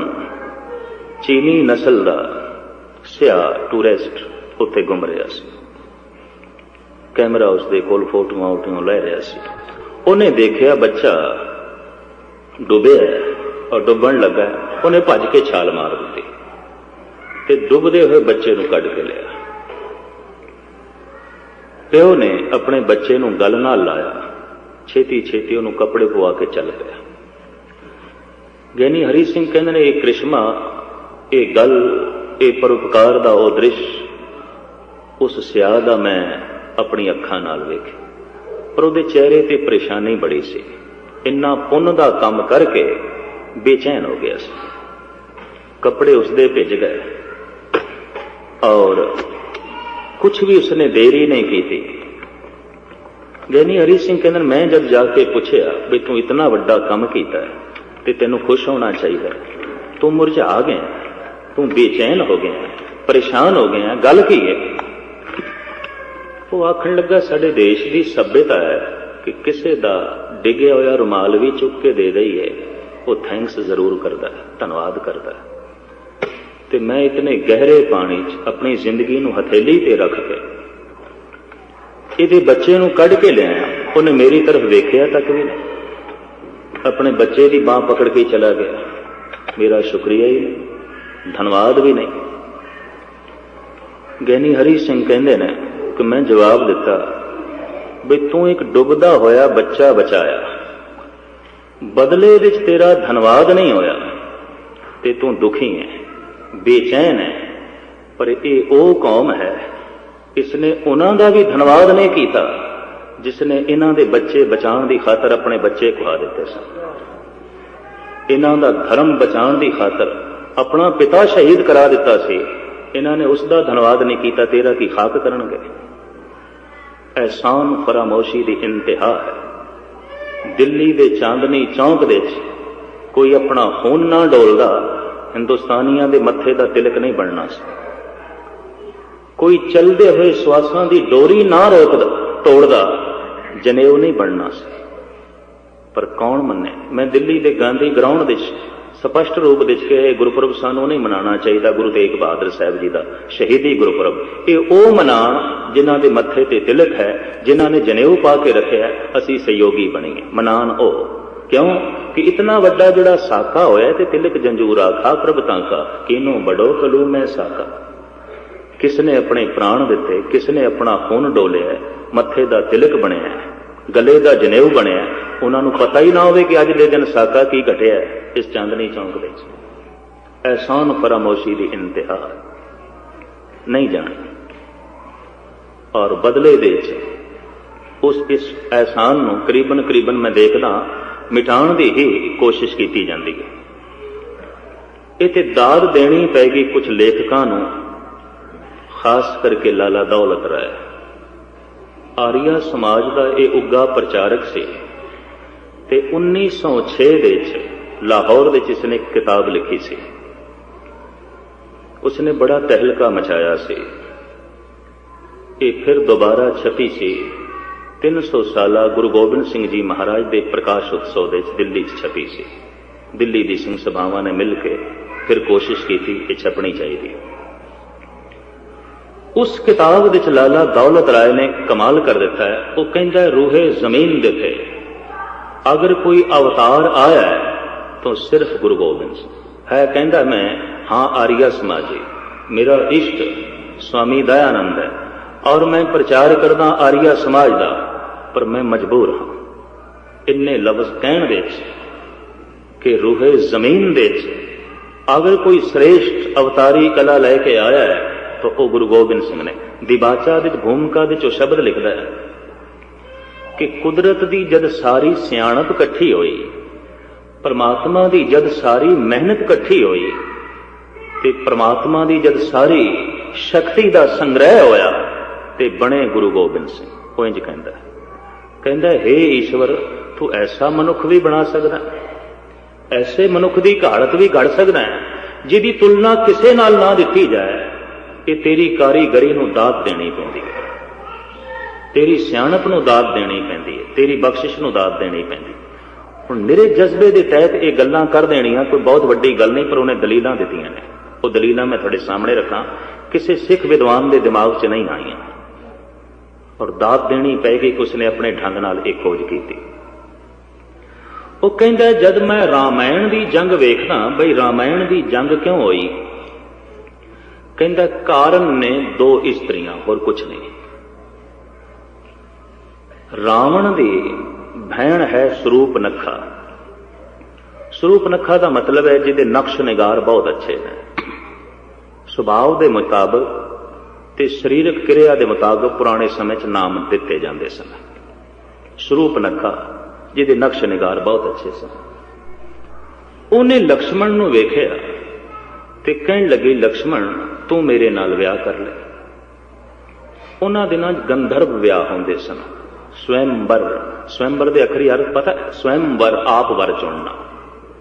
चीनी नस्ल का सिया टूरिस्ट उत्थे घूम रहा सी। कैमरा उसके कोल फोटोआं वोटोआं लै रहा सी। उन्हें देखिया बच्चा डुबिया और डुबन लगा, उन्हें भज के छाल मार दी ते डुबदे हुए बच्चे नूं कढ के लिया। प्यो ने अपने बच्चे नूं गल नाल लाया, छेती छेती उन्होंने कपड़े पवा के चल गया। ज्ञानी हरी सिंह कहते ने यह करिश्मा, ये गल, ये परोपकार का वह दृश्य उस सियाह का मैं अपनी अखां नाल वेखिया। पर उहदे चेहरे ते परेशानी बड़ी सी, इन्ना पुण्य का काम करके बेचैन हो गया सी। कपड़े उसदे भिज गए और कुछ भी उसने देरी नहीं की थी। ज्ञानी हरी सिंह कहते मैं जब जाके पूछया भी तू इतना वड्डा काम किया है ते तेनों खुश होना चाहिए, तू मुरझा गया, तू बेचैन हो गया, परेशान हो गया, गल की है? वो आखन लगा साडे देश की सभ्यता है कि किसी का डिगया होया रुमाल भी चुक के दे दई है, वो थैंक्स जरूर करता है, धन्यवाद करता है। ते मैं इतने गहरे पानी च अपनी जिंदगी नूं हथेली ते रख के इहदे बच्चे नूं कढ के लिया, उन्हें मेरी तरफ वेख्या तक भी नहीं, अपने बच्चे की बांह पकड़ के चला गया। मेरा शुक्रिया ही नहीं, धन्यवाद भी नहीं। ज्ञानी हरी सिंह कहते ने कि मैं जवाब दिता भी तू एक डुबदा होया बच्चा बचाया, बदले विच तेरा धन्यवाद नहीं होया ते तू दुखी है, बेचैन है। पर यह वो कौम है, इसने उन्हों का भी धन्यवाद नहीं किया जिसने इन्हों के बच्चे बचाने की खातर अपने बच्चे खुआ दिते सन। इन्हों का धर्म बचाने की खातर अपना पिता शहीद करा दिता सी, इन्होंने उसका धन्यवाद नहीं किया, तेरा की खाक करनगे। एहसान फरामोशी की इंतहा है। दिल्ली के चांदनी चौंक दे कोई अपना खून ना डोलदा हिंदुस्तानियों के मत्थे का तिलक नहीं बनना सी। कोई चलते हुए श्वासां की डोरी ना रोकदा तोड़दा जनेऊ नहीं बनना सी। पर कौन मन्ने? मैं दिल्ली के गांधी ग्राउंड विच स्पष्ट रूप विच कहे गुरपुरब सानू नहीं मनाना चाहिए, गुरु तेग बहादुर साहब जी का शहीदी गुरपुरब। ये वो मनान जिन्हां दे मत्थे ते तिलक है, जिन्हां ने जनेऊ पा के रखे है, असी सहयोगी बनीए। मनान ओ क्यों कि इतना वड्डा जिहड़ा साका होया ते तिलक जंजूरा खा प्रभ तांका, किनो बड़ो कलू मैं साका। किसने अपने प्राण दिते, किसने अपना खून डोलिया, मत्थे का तिलक बनिया, गले का जनेऊ बनिया, उन्होंने पता ही ना हो कि अज के दिन साका की घटिया इस चांदनी चौंक दे। एहसान फरामोशी की इंतहा नहीं जानी और बदले दे उस इस एहसान नूं करीबन करीबन मैं देखदा मिटाण की ही कोशिश की जाती है। इत्थे दाद देनी पैगी कुछ लेखकां नूं, खास करके लाला दौलत राय आर्या समाज का यह उग्गा प्रचारक से। ते 1906 दे लाहौर दे इसने एक किताब लिखी सी, उसने बड़ा तहलका मचाया सी। ये फिर दोबारा छपी सी 300 साला गुरु गोबिंद सिंह जी महाराज के प्रकाश उत्सव दे दिल्ली छपी सी। दिल्ली दी सिंह सभावां ने मिल के फिर कोशिश की थी कि छपनी चाहिए। उस किताब विच लाला दौलत राय ने कमाल कर दिता है। वो कहता है रूहे जमीन दे थे अगर कोई अवतार आया है तो सिर्फ गुरु गोबिंद सिंह है। कहता मैं हाँ आर्या समाजी, मेरा इष्ट स्वामी दयानंद है और मैं प्रचार करदा आर्या समाज का, पर मैं मजबूर हाँ इन्ने लफ्ज कहण दे कि रूहे जमीन दे अगर कोई श्रेष्ठ अवतारी कला लैके आया है तो वह गुरु गोबिंद सिंह ने। दिबाचा दी भूमिका दे चो शब्द लिखदा है कि कुदरत दी जद सारी सियाणप इकट्ठी होई, परमात्मा दी जद सारी मेहनत इकट्ठी होई ते परमात्मा दी जद सारी शक्ति दा संग्रह होया ते बने गुरु गोबिंद सिंह। वो इंज कहंदा हे ईश्वर तू ऐसा मनुख भी बना सकदा, ऐसे मनुख दी घाड़त भी घड़ सकदा है जिहदी तुलना किसे नाल ना दिती जाए। कि तेरी कारीगरी नूं दात देनी पैंदी है, तेरी सियाणप नूं दात देनी पैंदी है, तेरी बख्शिश नूं दात देनी पैंदी। हुण मेरे जज्बे दे तहत ये गल्लां कर देणियां कोई बहुत वड्डी गल नहीं, पर उन्हें दलीलां दित्तियां ने। वो दलीलां मैं तुहाडे सामने रखां, किसी सिख विद्वान के दिमाग च नहीं आईयां और दात देनी पैगी कि उसने अपने ढंग नाल एक खोज की। वो कहंदा जद मैं रामायण की जंग वेखदा बई रामायण की जंग क्यों होई, कहंदा कारण ने दो इस्त्रियां और कुछ नहीं। रावण दी भैन है स्वरूपनखा। स्वरूपनखा का मतलब है जिहदे नक्श निगार बहुत अच्छे हैं, सुभाव के मुताबिक ते शरीरक क्रिया के मुताबिक पुराने समय च नाम दिते जाते सन। स्वरूपनखा जिहदे नक्श निगार बहुत अच्छे सन। उन्हें लक्ष्मण नूं वेखिया ते कहण लगी लक्ष्मण तू मेरे नाल विआह कर ले। उन्हां दिनां गंधर्व विआह होंदे सन। स्वयंवर, स्वयंवर के अखरी अर्थ पता है? स्वयंवर आप वर चुनना,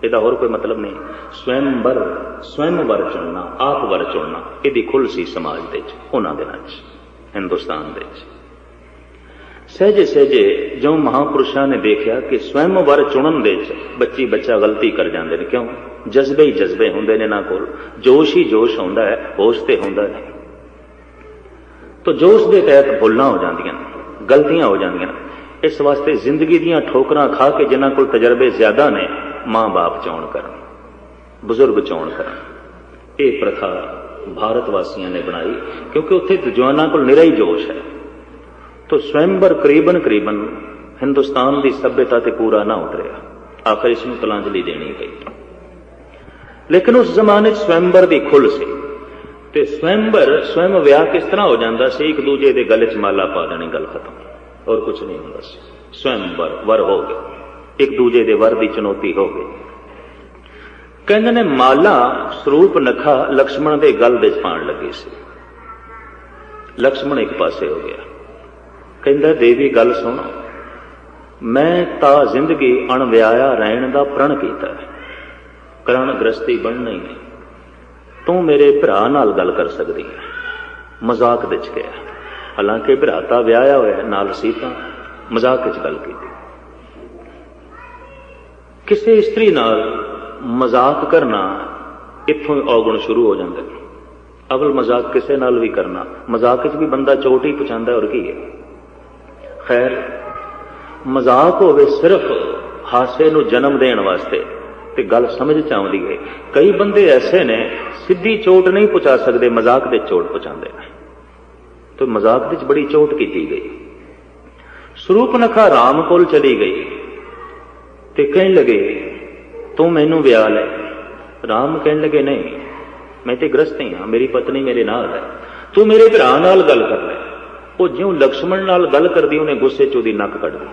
ਇਹਦਾ होर कोई मतलब नहीं। स्वयंवर स्वयं वर चुनना, आप वर चुनना, ਇਹਦੀ खुल सी समाज ਦੇ ਵਿੱਚ ਉਹਨਾਂ ਦਿਨਾਂ 'ਚ हिंदुस्तान ਦੇ ਵਿੱਚ। सहजे सहजे जो महापुरुषों ने देखा कि स्वयं वर चुनन दे बच्ची बच्चा गलती कर जाते हैं। क्यों? जज्बे ही जज्बे होंगे ने, ना कोल जोश ही जोश होंदा है, होश तो होंदा नहीं। तो जोश के तहत भुल्लां हो जांदियां, गलतियां हो जांदियां। इस वास्ते जिंदगी दीयां ठोकरां खा के जिन्हां कोल तजर्बे ज्यादा ने मां बाप चोण करन, बुजुर्ग चोण करन। ये प्रथा भारत वासियों ने बनाई क्योंकि उत्थे जवानां कोल निरा ही जोश है। तो स्वयंवर करीबन करीबन हिंदुस्तान की सभ्यता ते पूरा ना उतरिया, आखिर इसनूं तलांजलि देनी पई। लेकिन उस जमाने स्वयंवर की खुल सी ते स्वयंवर स्वयं विआह किस तरह हो जाता सी, एक दूजे के गले च माला पा देनी, गल खत्म, और कुछ नहीं होंदा सी। स्वयंवर वर हो गए, एक दूजे के वर की चुनौती हो गई। कहंदे ने माला स्वरूपनखा लक्ष्मण के गल दे पाण लगी सी। लक्ष्मण एक पासे हो गया, कहंदा देवी गल सुन, मैं ता जिंदगी अणविआया रहन का प्रण किया है, करण गृहस्थी बनना ही नहीं। तू मेरे भरा नाल गल कर सकती है। मजाक विच गया, हालांकि भरा तां विआया होया नाल सीता, मजाक विच गल की। किसी स्त्री नाल मजाक करना इत्थों अवगुण शुरू हो जाता है। अवल मजाक किसी नाल भी करना, मजाक भी बंदा चोट ही पहुंचाता है, और की है। खैर मजाक होवे सिर्फ हासे नूं जन्म देण वास्ते ते गल समझ च आउंदी है। कई बंदे ऐसे ने सीधी चोट नहीं पहुंचा सकते, मजाक दे चोट पहुंचाते हैं। तो मजाक दे बड़ी चोट की गई। स्वरूपनखा राम कोल चली गई ते कहन लगे तू मैनू विआह ले। राम कहन लगे नहीं, मैं तो गृहस्थ ही हाँ, मेरी पत्नी मेरे नाल है, तू मेरे भरा नाल गल कर ले। वो ज्यों लक्ष्मण नाल गल करदी उन्हें गुस्से च उहदी नक कट दी।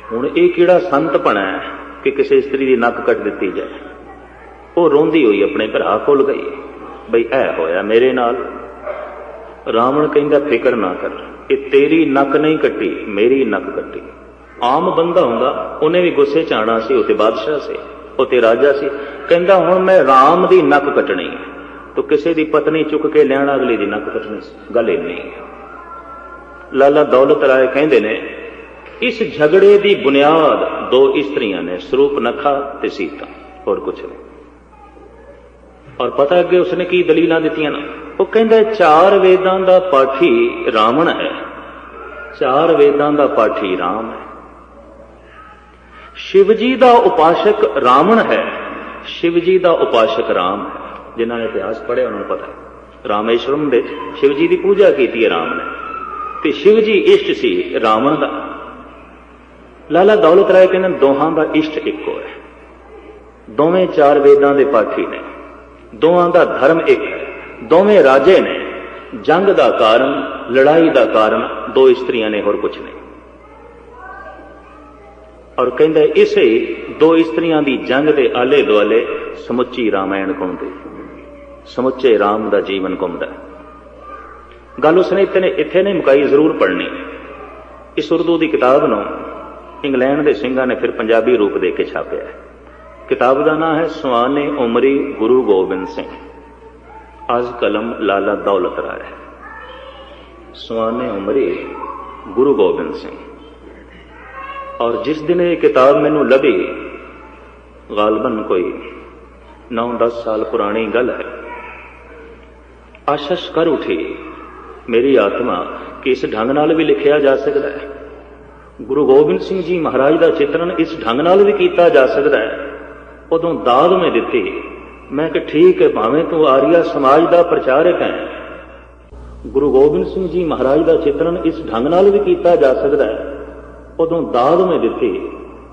हुण ये किहड़ा संत बना है कि किसी स्त्री की नक कट दी जाए। वो रोंदी हुई अपने भरा कोल गई, बई ऐ होया मेरे नाल। रावण कहंदा फिक्र ना कर, ये तेरी नक नहीं कट्टी, मेरी नक कट्टी। आम बंदा हुंदा उन्हें भी गुस्से च आना सी, उते बादशाह से, उते राजा से। कहंदा हुण मैं राम दी नक कटनी है, तो किसी दी पत्नी चुक के लियाना अगली दी नक कटनी सी। गल इन्नी है। लाला दौलत राय कहंदे ने इस झगड़े की बुनियाद दो स्त्रियां ने, स्वरूपनखा ते सीता, और कुछ नहीं। और पता अगे उसने की दलीलां दित्तियां ना। वो कहंदा चार वेदां दा पाठी रावण है, चार वेदां दा पाठी राम है। शिवजी का उपासक रावण है, शिवजी का उपासक राम है। जिन्होंने इतिहास पढ़िया उन्होंने पता है, रामेश्वरम दे शिवजी की पूजा की है राम ने, ते शिवजी इष्ट सी रावण का। लाला दौलत राय कहते दोहां का इष्ट इको है। दोवें चार वेदां दे पाठी ने, दोवां दा धर्म एक है, दोवें राजे ने। जंग दा कारण, लड़ाई दा कारण दो इस्त्रियां ने, होर कुछ नहीं। और कहंदा इसे दो इस्त्रियां दी जंग दे आले दुआले समुची रामायण घुमदी, समुचे राम दा जीवन घुमदा। गल उसने इत्थे नहीं मुकाई, जरूर पढ़नी। इस उर्दू की किताब नूं इंग्लैंड के सिंघां ने फिर पंजाबी रूप दे के छापिया है। किताब का नाम है सुआने उमरी गुरु गोबिंद सिंह, आज कलम लाला दौलत राय। सुआने उमरी गुरु गोबिंद सिंह। और जिस दिन ये किताब मैनू लभी, गालबन कोई 9-10 साल पुरानी गल है, आशश कर उठी मेरी आत्मा कि इस ढंग नाल भी लिखिया जा सकता है, गुरु गोबिंद सिंह जी महाराज का चित्रण इस ढंग नाल भी किया जा सकता है। उदों दाद में दिती, मैं कि ठीक है, भावें तू आर्या समाज का प्रचारक है, गुरु गोबिंद सिंह जी महाराज का चित्रण इस ढंग नाल भी किया जा सकता है। उदों दाद में दिती,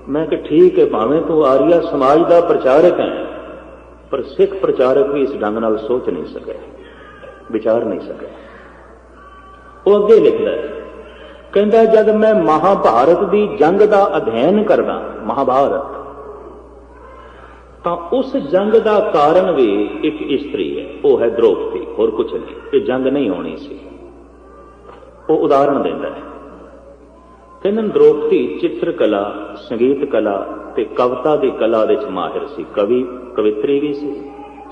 मैं कि ठीक है, भावें तू आर्या समाज का प्रचारक है, पर सिख प्रचारक भी इस ढंग नाल सोच नहीं सके, विचार नहीं सके। वो अगे लिखता है, कहता जब मैं महाभारत की जंग का अध्ययन करदा, महाभारत, तो उस जंग का कारण भी एक स्त्री है, वो है द्रौपदी, और कुछ नहीं। ये जंग नहीं होनी सी। वो उदाहरण देता है, कहते द्रौपदी चित्रकला, संगीत कला ते कविता की कला विच माहिर सी। कवि कवित्री भी सी,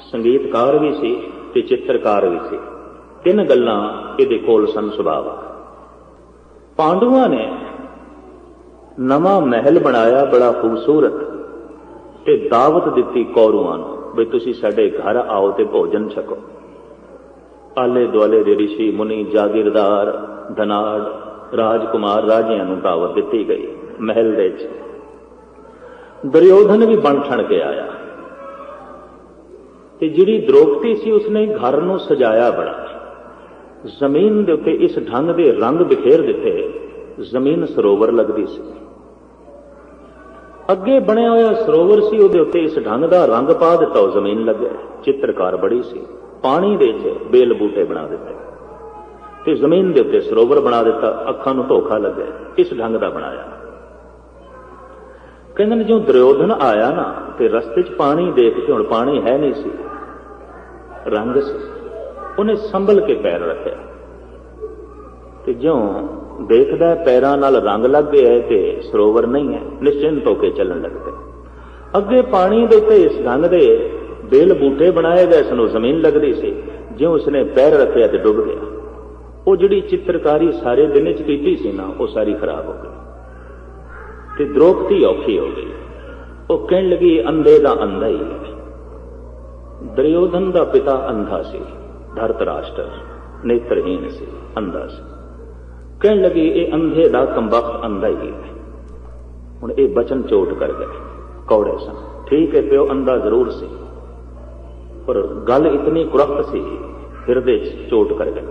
संगीतकार भी सी ते चित्रकार भी सी। तीन गल्लां इहदे कोल सन सुभाव। पांडुआं ने नवां महल बनाया बड़ा खूबसूरत, ते दावत दिती कौरवां नूं भी तुसीं साडे घर आओ ते भोजन छको। आले दुआले दे ऋषि मुनि, जागीरदार, धनाड़, राजकुमार, राजियां नूं दावत दिती गई महल दे विच। दुर्योधन भी बन ठण के आया, ते जिहड़ी द्रौपदी सी उसने घर नूं सजाया बड़ा। जमीन दे उत्ते इस ढंग दे रंग बिखेर दिते, जमीन सरोवर लगदी सी। अगे बनिया होया सरोवर सी, उहदे उत्ते इस ढंग दा रंग पा दिता, उह जमीन लगे। चित्रकार बड़ी सी, पानी दे विच बेल बूटे बना दिते ते जमीन दे उत्ते सरोवर बना दिता। अखां नूं धोखा लगे, इस ढंग दा बनाया। कहंदे जो दुर्योधन आया ना, ते रस्ते च पानी देख के, हुण पानी है नहीं सी, रंग सी, उन्हें संभल के पैर रखे, ते ज्यों देखदा पैरां नाल रंग लग गया है ते सरोवर नहीं है, निश्चिंत होके चलन लग पे। अगे पानी दे उत्ते इस ढंग दे बेल बूटे बनाए गए सन, जमीन लगदी सी, ज्यों उसने पैर रखे ते डुब गया। वो जिहड़ी चित्रकारी सारे दिन च कीती सी ना, वो सारी खराब हो गई ते द्रौपदी औखी हो गई। वो कहण लगी अंधे दा अंधा ही है। दुर्योधन दा पिता अंधा सी, धरतराष्ट्र नेत्रहीन सी, अंधा सी। कहण लगी ये अंधे दा कमबख्त अंधा ही है। हुण ये बचन चोट कर गए, कौड़े सन। ठीक है, प्यो अंधा जरूर सी, पर गल इतनी कुरख्त सी, हिरदे च चोट कर गई।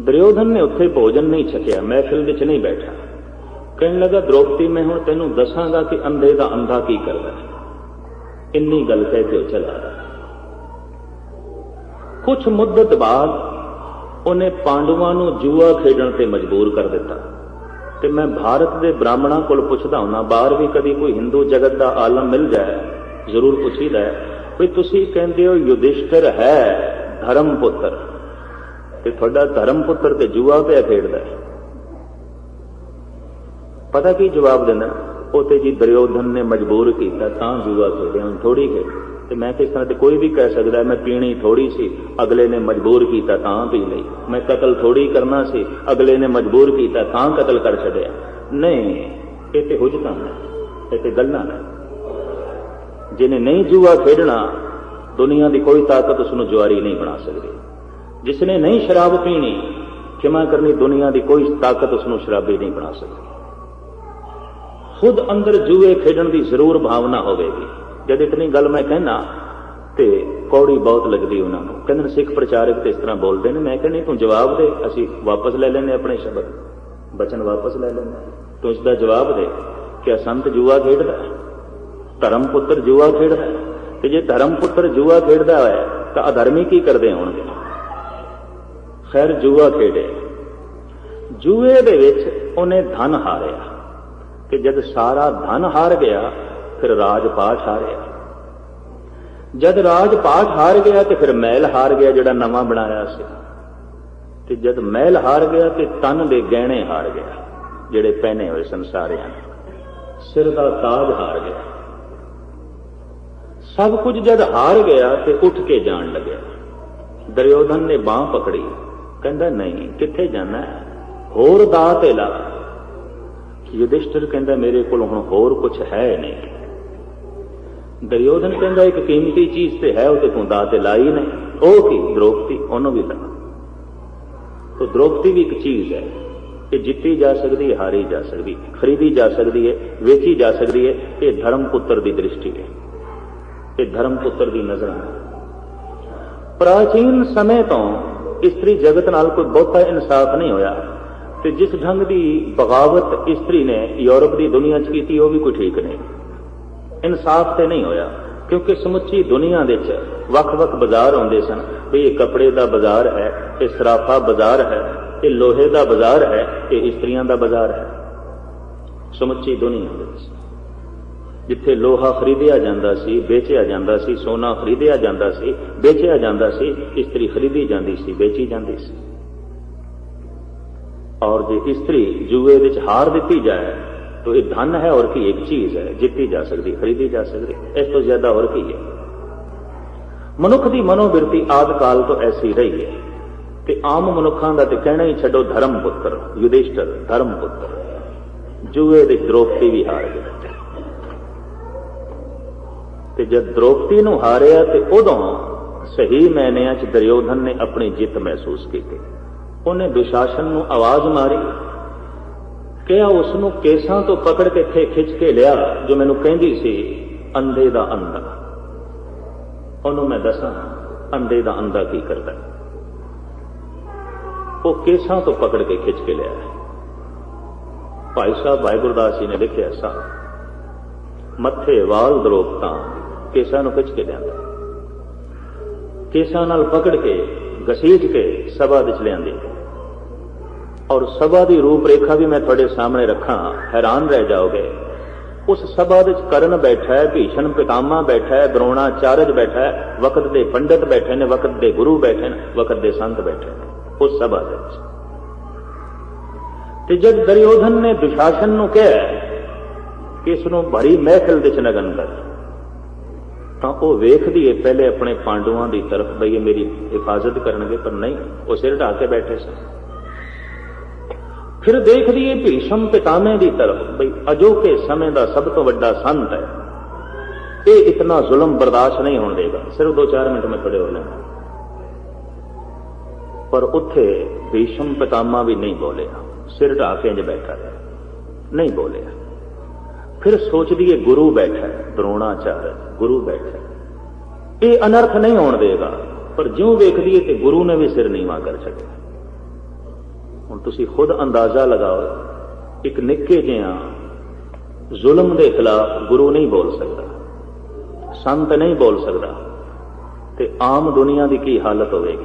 दुर्योधन ने उत्थे भोजन नहीं छकिया, महफिल विच नहीं बैठा। कहने लगा द्रौपदी मैं हुण तैनूं दसांगा कि अंधे दा अंधा की करदा है। इन्नी गल कह के चला। कुछ मुद्दत बाद उन्हें पांडवां नूं जुआ खेडण ते मजबूर कर दिता। ते मैं भारत के ब्राह्मणों को पुछदा हुंदा, बाहर भी कभी कोई हिंदू जगत का आलम मिल जाए जरूर पुछीदा है भी तुसीं कहंदे हो युधिष्ठिर है धर्म पुत्र, ते तुहाडा धर्म पुत्र ते जुआ पिया खेडदा है। पता की जवाब देना, उते जी दुर्योधन ने मजबूर किया तां जुआ खेडिया, थोड़ी खेड। ते मैं किस तरह कोई भी कह सकता है मैं पीनी थोड़ी सी, अगले ने मजबूर किया तां पी लई। मैं कतल थोड़ी करना सी, अगले ने मजबूर किया तां कतल कर छड़िया। नहीं, ये तो हुजतां ने, ये तो गल्लां ने। जिन्हें नहीं जुआ खेडना, दुनिया की कोई ताकत उसनूं जुआरी नहीं बना सकती। जिसने नहीं शराब पीनी, क्षमा करनी, दुनिया की कोई ताकत उसनूं शराबी नहीं बना सकती। खुद अंदर जुए खेडण की जरूर भावना होगी। जब इतनी गल मैं कहना तो कौड़ी बहुत लगती उन्होंने। कहते सिख प्रचारक तो इस तरह बोलते हैं। मैं कहनी तू जवाब दे, असी वापस ले लेने अपने शब्द वचन वापस ले लेने। तू इसका जवाब दे, क्या संत जुआ खेडदा? धर्म पुत्र जुआ खेड़दा है, ते जे धर्म पुत्र जुआ खेड़दा है तो अधर्मी की करदे होणगे? खैर जुआ खेड़े, जुए दे विच उन्हें धन हारिया, कि जद सारा धन हार गया फिर राजपाठ हारिया, जद राजपाठ हार गया तो फिर महल हार गया जिहड़ा नवां बनाया सी, ते जद महल हार गया तो तन दे गहने हार गया जिहड़े पहने हुए संसारियां ने, सिर दा ताज हार गया, सब कुछ जद हार गया तो उठ के जान लग्या। दुर्योधन ने बांह पकड़ी, कहंदा नहीं कित्थे जाना है, होर दा ते ला। युधिष्ठिर कहंदा मेरे कोल हुण होर कुछ है नहीं। दुर्योधन कहंदा एक कीमती चीज ते है, वो तूं दा ते लाई नहीं। ओ की द्रौपदी, ओनू भी ला। तो द्रौपदी भी एक चीज है कि जिती जा सकती है, हारी जा सकती, खरीदी जा सकती है, वेची जा सकती है। ये धर्म पुत्र की दृष्टि है, ये धर्म पुत्र की नजर है। प्राचीन समय तो इस्त्री जगत नाल कोई बहुता इंसाफ नहीं होया, ते जिस ढंग की बगावत इस्त्री ने यूरोप की दुनिया च की वो भी कोई ठीक नहीं। इंसाफ तो नहीं होया, क्योंकि समुची दुनिया दे वख-वख बाजार होंदे सन। भी ये कपड़े का बाजार है, ये सराफा बाजार है, ये लोहे का बाजार है, ये इस्त्रियां का बाजार है। समुची दुनिया दे जिथे लोहा खरीदिया जाता सी, बेचिया जाता सी, सोना खरीदिया जाता सी, बेचिया जाता सी, इस्त्री खरीदी जाती सी, बेची जाती सी। और जे इस्त्री जुए विच हार दी जाए तो ये धन है और की एक चीज है, जीती जा सकती, खरीदी जा सकती, इस तो ज्यादा और की है। मनुख की मनोवृत्ति आदि काल तो ऐसी रही है कि आम मनुखों का तो कहना ही छड्डो, धर्म पुत्र युधिष्ठिर धर्म पुत्र जुए दी द्रौपदी भी हार गया। ते जब द्रौपदी नूं हारिया ते उदों सही मैनिया च दुर्योधन ने अपनी जित महसूस की। उन्हें दुशासन नूं आवाज मारी, क्या उसनूं केसां तो पकड़ के थे खिंच के लिया जो मैनूं कहंदी सी अंधे दा अंधा। उन्हों मैं दसां अंधे दा अंधा की करता है। वो केसां तो पकड़ के खिंच के लिया। भाई साहब भाई गुरदास जी ने लिखिया सा मत्थे वाल दरोपता केसां नूं खिंच के लिया, केसां नाल पकड़ के घसीट के सभा विच लिआंदे। और सभा की रूपरेखा भी मैं थोड़े सामने रखा, हैरान रह जाओगे। उस सभा विच कर्ण बैठा है, भीषण पितामह बैठा है, द्रोणाचार्य बैठा है, वक्त के पंडित बैठे ने, वक्त के गुरु बैठे ने, वक्त के संत बैठे ने उस सभा विच। ते जब दुर्योधन ने दुशासन नूं कहा कि इसनूं भरी महफिल विच नगन कर, तो वह वेखदी है पहले अपने पांडवों की तरफ, बई ये मेरी हिफाजत करनगे, पर नहीं, वो सिर ढा के बैठे सन। फिर देख दिए भीषम पितामह की तरफ, बई अजोके समय का सब तो बड़ा संत है, ये इतना जुल्म बर्दाश्त नहीं होने देगा। सिर्फ 2-4 मिनट में खड़े हो लेना। पर उत्थे भीषम पितामह भी नहीं बोले, सिर ढा के इंज बैठा है, नहीं बोले। फिर सोच दिए गुरु बैठा है, द्रोणाचार्य गुरु बैठा है, ये अनर्थ नहीं होने देगा। पर ज्यों देख दिए कि गुरु ने भी सिर नीवा कर छड्या। हुण तुसीं खुद अंदाजा लगाओ, एक निक्के जिहा जुल्म के खिलाफ गुरु नहीं बोल सकता, संत नहीं बोल सकता, ते आम दुनिया की की हालत होगी।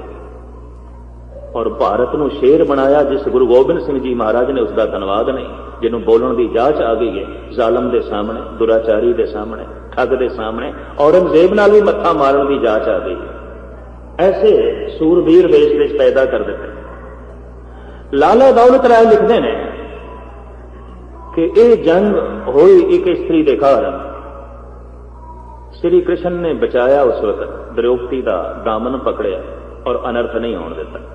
और भारत नूं शेर बनाया जिस गुरु गोबिंद सिंह जी महाराज ने, उसका धन्यवाद नहीं, जिन्हों बोलने की जांच आ गई है, जालम के सामने, दुराचारी के सामने, ठग के सामने, औरंगजेब नाल भी मत्था मारन की जांच आ गई है। ऐसे सूरबीर देश में पैदा कर देते। लाला दौलत राय लिखते हैं कि यह जंग हुई एक स्त्री के कारण। श्री कृष्ण ने बचाया उस वक्त, द्रौपदी का दामन पकड़िया और अनर्थ नहीं होने देता।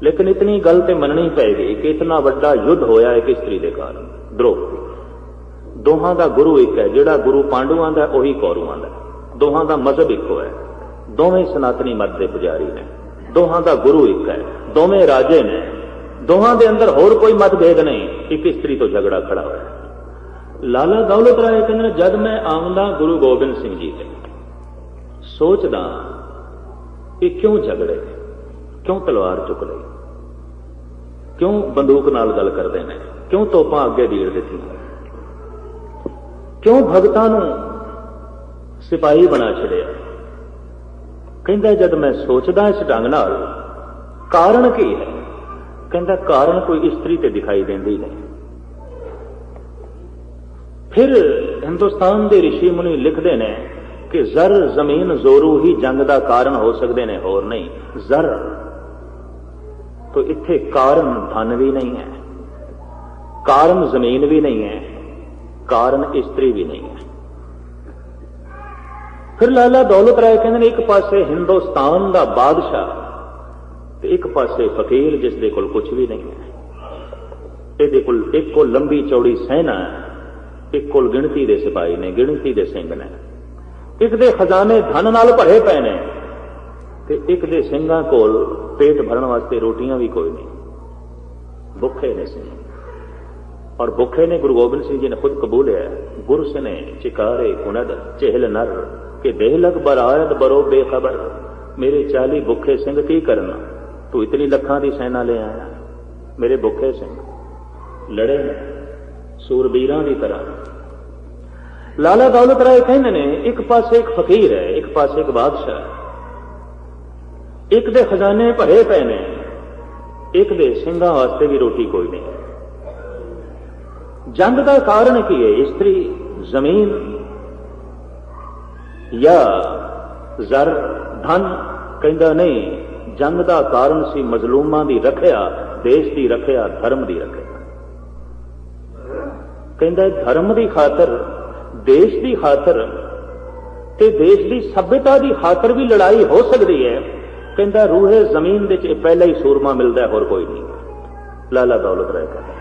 लेकिन इतनी गल तो मननी पेगी कि इतना वड्डा युद्ध होया एक स्त्री के कारण, द्रौपदी। दोहां का गुरु एक है, जिहड़ा गुरु पांडुआं दा उही कौरवां दा। दोहां का मजहब इको है, दोवें सनातनी मत के पुजारी ने, दोहां का गुरु एक है, दोवें राजे ने, दोहां दे अंदर होर कोई मतभेद नहीं, एक स्त्री तो झगड़ा खड़ा होया। लाला दौलत राय कहते जद मैं आमदा गुरु गोबिंद सिंह जी से सोचदा कि क्यों झगड़े, क्यों तलवार चुक लई, क्यों बंदूक नाल गल करते हैं, क्यों तोपां अगे दीड़ दी। क्यों भगतां नूं सिपाही बना छड़िया? कहंदा जद मैं सोचदा इस ढंग नाल कारण की है, कहंदा कारण कोई इस्त्री ते दिखाई देंदी नहीं। फिर हिंदुस्तान के ऋषि मुनि लिखते हैं कि जर जमीन जोरू ही जंग का कारण हो सकते हैं, होर नहीं। जर तो इत्थे कारण धन भी नहीं है, कारण जमीन भी नहीं है, कारण इस्त्री भी नहीं है। फिर लाला दौलत राय कहते एक पासे हिंदुस्तान का बादशाह ते एक पासे फकीर जिसदे कोल कुछ भी नहीं है। इहदे कोल एक को लंबी चौड़ी सेना है, एक कोल गिणती दे सिपाही ने, गिणती दे सिंह ने, एक दे खजाने धन नाल भरे पे ने ते एक दे सिंघां कोल पेट भरन वास्ते रोटियां भी कोई नहीं। भुखे ने सिंह और भुखे ने गुरु गोबिंद सिंह जी ने खुद कबूलिया, गुरस ने चिकारे कुनद चेहल नर के देह लग बरायत बरो बेखबर। मेरे 40 भुखे सिंह की करना, तू इतनी लखां दी सेना ले आया। मेरे भुखे सिंह लड़े सूरबीरां की तरह। लाला दौलत राय कहते ने एक पासे एक फकीर है, एक पासे एक बादशाह है, एक दे खजाने भरे पे ने, एक दे सिंघां वास्ते भी रोटी कोई नहीं। जंग का कारण की है? स्त्री, जमीन या जर, धन? कहंदा नहीं, जंग का कारण सी मजलूमां दी रखिया, देश की रखिया, धर्म की रखिया। कहंदा धर्म की खातर, देश की खातर ते देश की सभ्यता की खातर भी लड़ाई हो सकती है। कहंदा रूहे जमीन दे च पहला ही सूरमा मिलता है, होर कोई नहीं। लाला दौलत राय कहता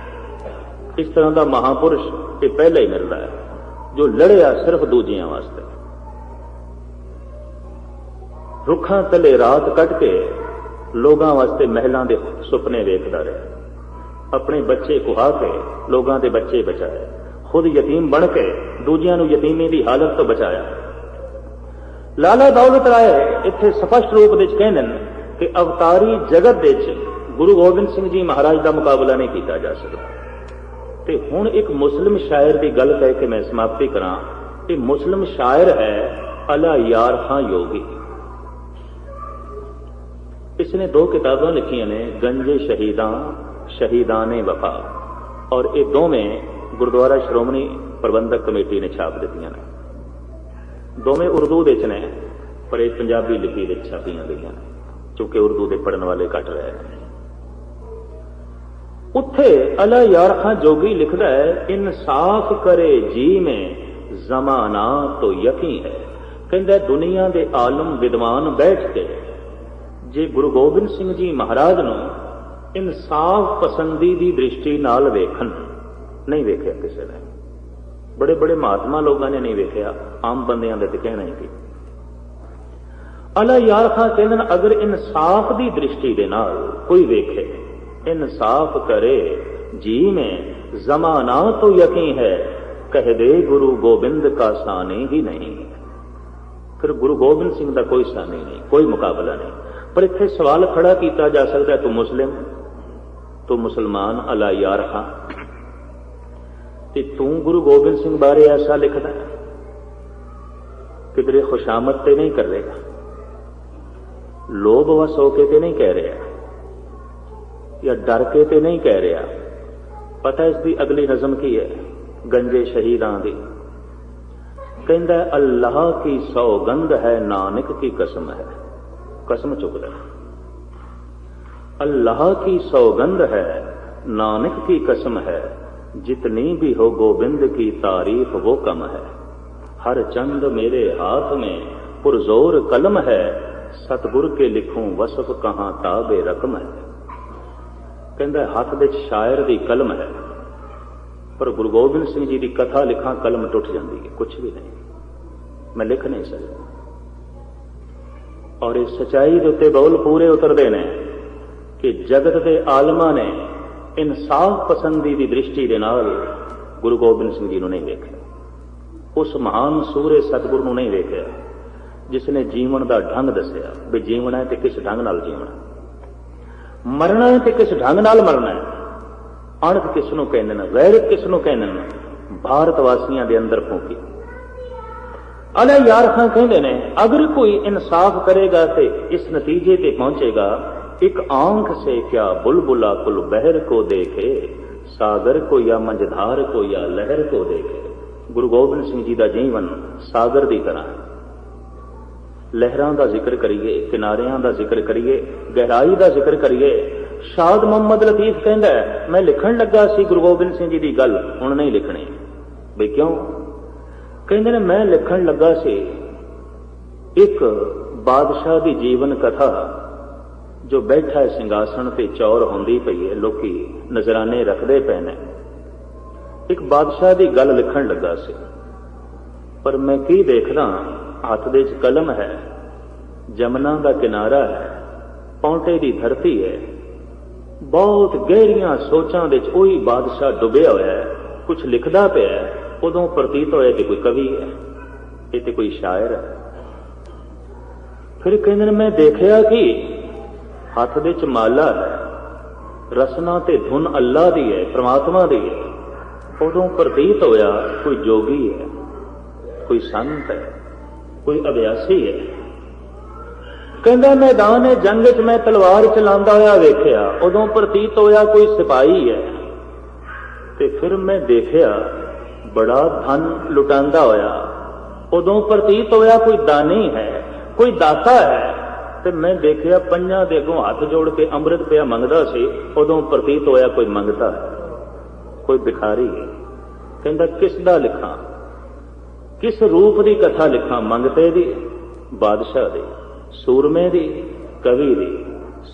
इस तरह का महापुरुष ये पहला ही मिलता है जो लड़िया सिर्फ दूजियां वास्ते। रुखां तले रात कट के लोगों वास्ते महलों के सुपने वेखदा रहा, अपने बच्चे कुहा के लोगों के बच्चे बचाए, खुद यतीम बन के दूजियां नूं यतीमी की हालत तो बचाया। लाला दौलत राय इत्थे स्पष्ट रूप में कहते हैं कि अवतारी जगत विच गुरु गोबिंद सिंह जी महाराज का मुकाबला नहीं किया जा सकता। ते हुण एक मुस्लिम शायर की गल कह के मैं समाप्ति करा। ये मुस्लिम शायर है अला यार खां योगी। इसने 2 किताबां लिखियां ने, गंजे शहीदां, शहीदाने वफा, और ये दोवें गुरुद्वारा श्रोमणी प्रबंधक कमेटी ने छाप दित्तियां ने। दोवें उर्दू विच ने, पर एक पंजाबी लिपि विच छापियां गईयां ने, क्योंकि उर्दू के पढ़न वाले घट रहे हैं। उत्थे अला यार खां जोगी लिखदा है, इंसाफ करे जी में जमाना तो यकीन है। कहंदा दुनिया के आलम विद्वान बैठ के जे गुरु गोबिंद सिंह जी महाराज नूं इंसाफ पसंदी की दृष्टि नाल वेखन, नहीं वेख्या किसी ने, बड़े बड़े महात्मा लोगों ने नहीं वेख्या, आम बंदियां दे ते कहना ही की। अला यार खां कहंदे अगर इंसाफ की दृष्टि दे नाल कोई वेखे, इंसाफ करे जी में जमाना तो यकीन है, कह दे गुरु गोबिंद का सानी ही नहीं। फिर गुरु गोबिंद सिंह का कोई सानी नहीं, कोई मुकाबला नहीं। पर इत्थे सवाल खड़ा किया जा सकता है, तू मुस्लिम, तू मुसलमान अला यार खां, ते तू गुरु गोबिंद सिंह बारे ऐसा लिखदा है, किधरे खुशामद ते नहीं कर रहेगा, लोभ वस होके ते नहीं कह रहा, या डर के ते नहीं कह रहा। पता इसकी अगली नज़म की है, गंजे शहीदां दी। कहंदा अल्लाह की सौगंध है, नानक की कसम है। कसम चुकदा, अल्लाह की सौगंध है, नानक की कसम है, जितनी भी हो गोबिंद की तारीफ वो कम है। हर चंद मेरे हाथ में पुरजोर कलम है, सतगुर के लिखूं वसफ कहां ताबे रकम है। कहंदा हाथ विच शायर की कलम है, पर गुरु गोबिंद सिंह जी की कथा लिखा कलम टुट जाती है, कुछ भी नहीं, मैं लिख नहीं सकता। और इस सच्चाई के उत्ते बोल पूरे उतरते हैं कि जगत के आलमा ने इंसाफ पसंदी की दृष्टि के नाल गुरु गोबिंद सिंह जी को नहीं वेख्या, उस महान सूरे सतगुरु को नहीं वेख्या जिसने जीवन का ढंग दसिया भी जीवना है तो किस ढंग नाल जीवना, मरना है तो किस ढंग नाल मरना है, अणख किसनों कहते हैं, गैरत किसनों कहते हैं, भारत वासियों के अंदर फूकी। अले यार खां कहते ने अगर कोई इंसाफ करेगा तो इस नतीजे पे पहुंचेगा, एक आंख से क्या बुलबुला कुल बहर को देखे, सागर को या मंझधार को या लहर को देखे। गुरु गोबिंद सिंह जी का जीवन सागर की तरह है। लहरां का जिक्र करिए, किनारियां का जिक्र करिए, गहराई का जिक्र करिए। शाद मोहम्मद लतीफ कहता है मैं लिखण लगा सी गुरु गोबिंद सिंह जी की गल हुण नहीं लिखनी। बई क्यों? कहते ने मैं लिखण लगा सी एक बादशाह की जीवन कथा जो बैठा है सिंघासन ते चौर होंदी पई है, लोकी नजराने रखते पे ने। एक बादशाह की गल लिखण लगा सी, पर मैं की देखदा हथ दे च कलम है, जमुना का किनारा है, पौंटे की धरती है, बहुत गहरियां सोचां दे च ओही बादशाह डुबिया होया है, कुछ लिखदा पिया है। उदों प्रतीत होया कि कोई कवि है, ये तो कोई शायर है। फिर कहते ने मैं देखिया कि हथ दे च माला है, रसना ते धुन अल्लाह दी है, परमात्मा दी है। उदों प्रतीत होया कोई जोगी है, कोई संत है, कोई अभ्यासी है। कहता मैदान जंग च मैं तलवार चलांदा होया वेखिया, उदों प्रतीत होया कोई सिपाही है। ते फिर मैं देखिया बड़ा धन लुटांदा होया, उदों प्रतीत होया कोई दानी है, कोई दाता है। ते मैं देखिया पंजां दे अगों हाथ जोड़ के अमृत पिया मंगदा सी, उदों प्रतीत होया कोई मंगता है, कोई भिखारी है। कहता किस दा लिखां, किस रूप की कथा लिखां? मंगते दी, बादशाह दी, सूरमे दी, कवि दी,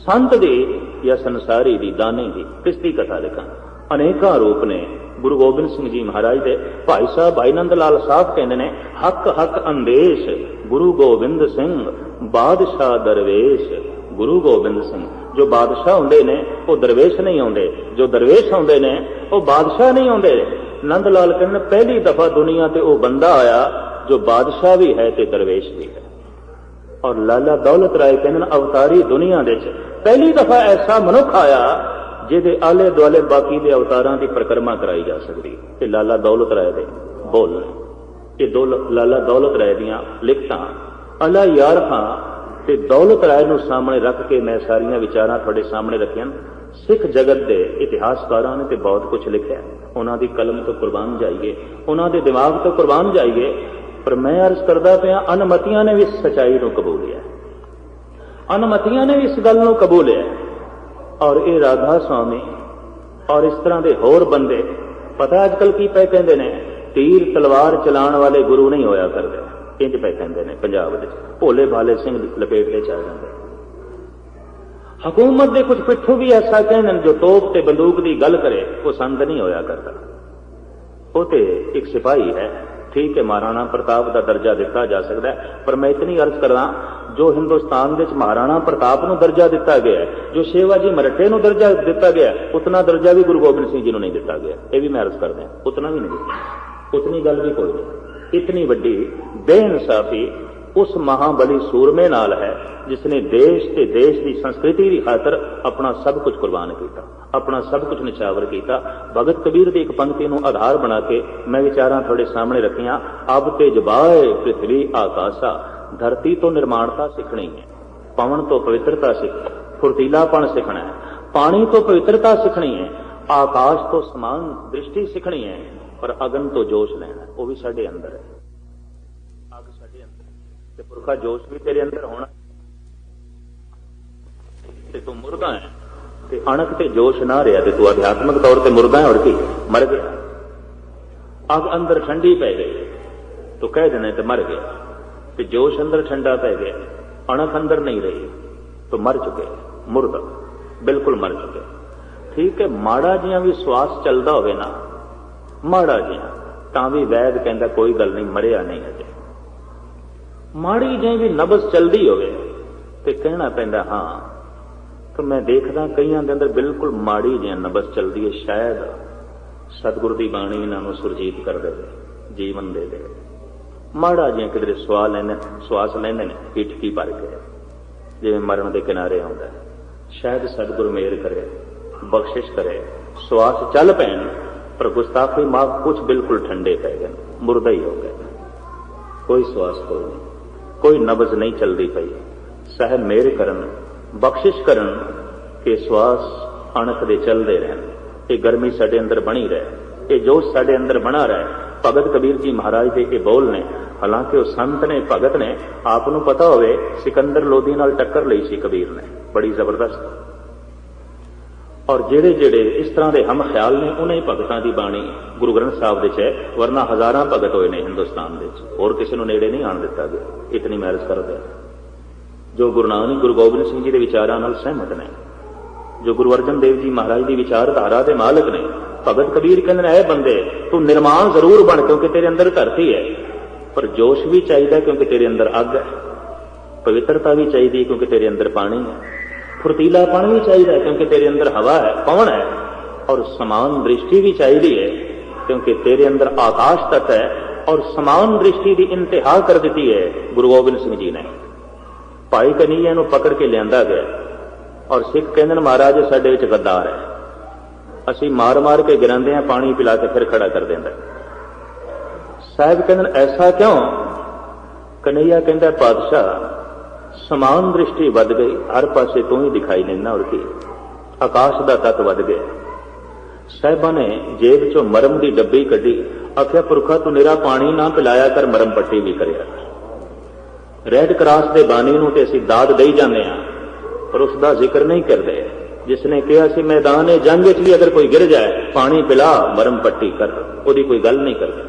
संत दी या संसारी दी, दाने दी? किसकी कथा लिखां? अनेका रूप ने। गुरु गोबिंद सिंह जी महाराज दे भाई साहब भाई नंद लाल साहब कहते हैं हक हक अंदेश गुरु गोबिंद सिंह बादशाह दरवेश। गुरु गोबिंद सिंह जो बादशाह होंदे ने वो दरवेश नहीं आउंदे, जो दरवेश होंदे ने वो बादशाह नहीं आउंदे। नंद लाल कहते पहली दफा दुनिया ते वो बंदा आया जो बादशाह भी है ते दरवेश भी है। और लाला दौलत राय कहते अवतारी दुनिया दे पहली दफा ऐसा मनुख आया जिहदे आले दुआले बाकी दे अवतारां दी परिक्रमा कराई जा सकदी। ते लाला दौलत राय दे बोल ये लाला दौलत राय दियां लिखतां अला यार खां ते दौलत राय नूं सामने रख के मैं सारियां विचारां तुहाडे सामने रखियां। सिख जगत दे इतिहासकारां ने ते बहुत कुछ लिखिआ, उन्हां दी कलम तो कुर्बान जाइए, उन्हां दे दिमाग तो कुर्बान जाइए। पर मैं अर्ज करदा पिया अनमतियां ने भी इस सच्चाई नूं कबूलिआ, अनमतियां ने भी इस गल नूं कबूलिआ। और ये राधा स्वामी और इस तरह के होर बंदे पता अजकल की पे कहते ने तीर तलवार चलाने वाले गुरु नहीं होया करते, इंज पे कहते हैं पंजाब में। भोले भाले सिंह लपेट के चल जाते। हुकूमत के कुछ पिट्ठू भी ऐसा कहने जो तोप ते बंदूक की गल करे वो संत नहीं होया करता, वो तो एक सिपाही है। ठीक है महाराणा प्रताप का दर्जा दिता जा सकता है, पर मैं इतनी अर्ज करा जो हिंदुस्तान के महाराणा प्रताप को दर्जा दिता गया है, जो शिवाजी मराठे को दर्जा दिता गया, उतना दर्जा भी गुरु गोबिंद सिंह जी को नहीं दिता गया। ये भी मैं अर्ज कर दें, उतना भी नहीं दिता, उतनी गल भी कोई नहीं। इतनी वड्डी बेइंसाफी उस महाबली सूरमे नाल है जिसने देश ते देश की संस्कृति की खातर अपना सब कुछ कुर्बान किया, अपना सब कुछ निछावर किया। भगत कबीर की एक पंक्ति को आधार बना के मैं विचारां थोड़े सामने रखियां। अब ते जबाए पृथ्वी आकाशा, धरती तो निर्माणता सीखनी है, पवन तो पवित्रता सीखनी, फुर्तीलापन सीखना है, पानी तो पवित्रता सीखनी है, आकाश तो समान दृष्टि सीखनी है, पर अगन तो जोश लेना है, वो भी साडे अंदर है। अग साडे अंदर ते पुरखा जोश भी तेरे अंदर होना। ते तू मुर्दा है ते अणक ते जोश ना रहा ते तू आध्यात्मिक तौर पर मुर्दा है और की मर गया। अग अंदर ठंडी पै गई तो कह देना तो मर गया, ते जोश अंदर ठंडा पै गया, अणक अंदर नहीं रही तो मर चुके, मुर्दा बिल्कुल मर चुके। ठीक है, माड़ा जिहा भी श्वास चलता होवे ना, माड़ा जिहा तां भी वैद कहता कोई गल नहीं, मरिया नहीं अजे। माड़ी जी भी नबज चलती होवे ते कहना पैंदा हाँ। तो मैं देखदा कईयां दे अंदर बिल्कुल माड़ी जी नबज चलती है, शायद सतगुरु की बाणी इन्हों सुरजीत कर दे, जीवन दे दे। माड़ा जिहा किधरे श्वास लेंदे ने पिठकी भर के, जिवें मरण के किनारे आउंदा है। शायद सतगुरु मेहर करे, बख्शिश करे, श्वास चल पैन पर गुस्ताखी माफ कुछ बिल्कुल ठंडे पै गए, मुर्दा ही हो गए, कोई श्वास कोई नहीं, कोई नब्ज नहीं चलती पई। साहब मेहर करन, बख्शिश करन कि श्वास अणख दे चलते रहन, ये गर्मी साडे अंदर बनी रहे, ये जोश साडे अंदर बना रहे। भगत कबीर जी महाराज के ये बोल ने, हालांकि वह संत ने, भगत ने, आपनों पता होवे सिकंदर लोधी नाल टक्कर लई सी कबीर ने बड़ी जबरदस्त, और जेड़े जेड़े इस तरह के हम ख्याल ने उन्हें भगतां की बाणी गुरु ग्रंथ साहब दे है, वरना हजारां भगत होए ने हिंदुस्तान दे होर किसी नूं नेड़े नहीं आण दिता गया। इतनी मैरिज कर दिया जो गुरु नानक गुरु गोबिंद सिंह जी के विचारां नाल सहमत ने, जो गुरु अर्जन देव जी महाराज की विचारधारा के मालक ने। भगत कबीर कहते हैं, बंदे तू निर्माण जरूर बन क्योंकि तेरे अंदर धरती है, पर जोश भी चाहिए क्योंकि तेरे अंदर अग है, पवित्रता भी चाहिए क्योंकि तेरे अंदर पानी है, फुर्तीलापन भी चाहिए क्योंकि तेरे अंदर हवा है, पवन है, और समान दृष्टि भी चाहिए है क्योंकि तेरे अंदर आकाश तत्व है, और समान दृष्टि की इंतहा कर दी है गुरु गोबिंद सिंह जी ने। भाई कन्हैया नूं पकड़ के लिया गया और सिख कहते महाराज साडे विच गद्दार है, असी मार मार के गिरांदे हैं, पानी पिला के फिर खड़ा कर देंदा। साहब कहते ऐसा क्यों? कन्हैया कहता पातशाह समान दृष्टि वध गई, हर पासे तू ही दिखाई देना, और की आकाश का तत्व वध गया। साहिबा ने जेब चो मरम की डब्बी कढ़ी, आख्या पुरखा तू निरा पानी ना पिलाया कर, मरम पट्टी भी करिया। रेड क्रॉस के बानी नूं ते असीं दाद दई जांदे हां, पर उसका जिक्र नहीं करते। जिसने कहा सी मैदान जंग भी अगर कोई गिर जाए पानी पिला, मरम पट्टी कर, उसकी कोई गल नहीं करते,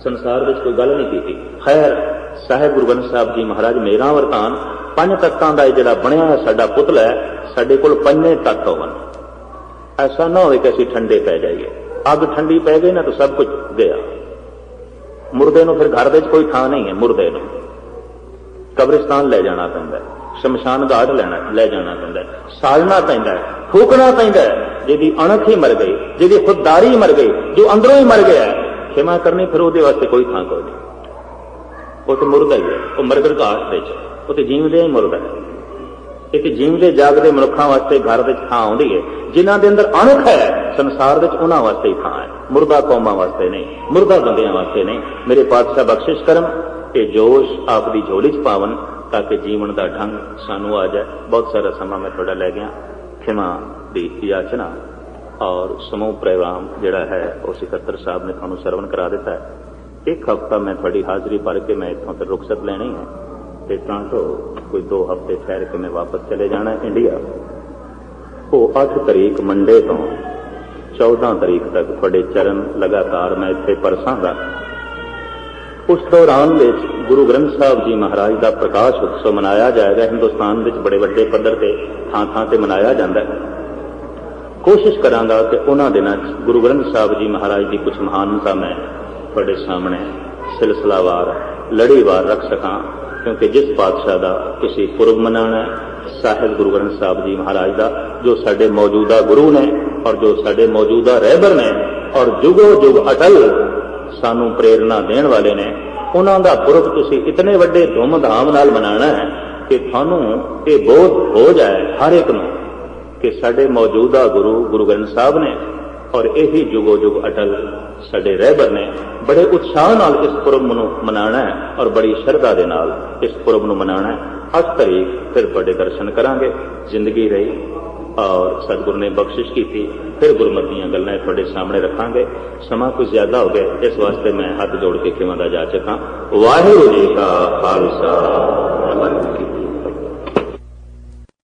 संसार में कोई गल नहीं की। खैर साहिब गुरु ग्रंथ साहब जी महाराज मेरा वरतान पंज तत्तां दा जिहड़ा बनया साडा पुतला है, साडे कोल पंजे तत्त होवन। ऐसा ना हो कि असीं ठंडे पै जाइए, अग ठंडी पै गई ना तो सब कुछ गया। मुर्दे नूं फिर घर विच कोई थां नहीं है, मुर्दे नूं कब्रिस्तान ले जाना पैंदा, शमशान घाट ले जाना पैंदा, साड़ना पैंदा, फूकना पैंदा। जिहदी अणख ही मर गई, जिहदी खुददारी मर गई, जो अंदरों ही मर गया, खिमा करनी फिर उसदे वास्ते कोई थां कोई नहीं, वो तो मुर्दा ही है, वो मरगर घाट दे वो तो जीवदे ही मुर्दा है। एक जीवदे जागदे मनुखां वास्ते घर विच थां आउंदी है, जिन्हां दे अंदर अणख है संसार विच उन्हां वास्ते ही थां है, मुर्दा कौमां वास्ते नहीं, मुर्दा बंदियां वास्ते नहीं। मेरे पातशाह बख्शिश करन कि जोश आपकी झोली च पावन, ताकि जीवन का ढंग सानू आ जाए। बहुत सारा समा मैं थोड़ा लै गया, खिमा की याचना। और समूह प्रोग्राम जिहड़ा है वो सिकंदर साहब ने तुहानू सरवण करा दिता है। एक हफ्ता मैं थोड़ी हाज़री भर के मैं इत्थों ते रुखसत लैनी है, ते तां तो कोई 2 हफ्ते ठहर के मैं वापस चले जाना इंडिया। वो 8 तरीक मंडे तो 14 तरीक तक थोड़े चरण लगातार मैं इत्थे परसांगा। उस दौरान गुरु ग्रंथ साहब जी महाराज का प्रकाश उत्सव मनाया जाएगा। हिंदुस्तान में बड़े वड्डे पद्धर से थां थां ते मनाया जाता है। कोशिश करांगा कि उन्होंने दिनों गुरु ग्रंथ साहब जी महाराज की कुछ महानता मैं थोड़े सामने सिलसिलावार लड़ीवार रख सकां, क्योंकि जिस पातशाह का किसी पुरब मनाना है साहिब गुरु ग्रंथ साहब जी महाराज का, जो साडे मौजूदा गुरु ने और जो साडे मौजूदा रहबर ने और जुगो जुग अटल सानू प्रेरणा देने वाले ने, उन्हों का पुरब तुसी इतने वड्डे धूमधाम नाल मनाना है कि थानू ये बोध हो जाए हर एक नूं कि साडे मौजूदा गुरु गुरु ग्रंथ साहब ने और यही जुगो जुग अटल साडे रहबर ने बड़े उत्साह नाल इस पुरब नूं मनाना है और बड़ी श्रद्धा दे नाल इस पुरब नूं मनाना है। 8 तारीख फिर तुहाडे दर्शन करांगे। जिंदगी रही और सतगुरु ने बख्शिश की थी, फिर गुरमत दीयां गल्लां तुहाडे सामने रखांगे। समा कुछ ज्यादा हो गया, इस वास्ते मैं हाथ जोड़ के खिमा दा जा चुका। वाहिगुरू जी का खालसा।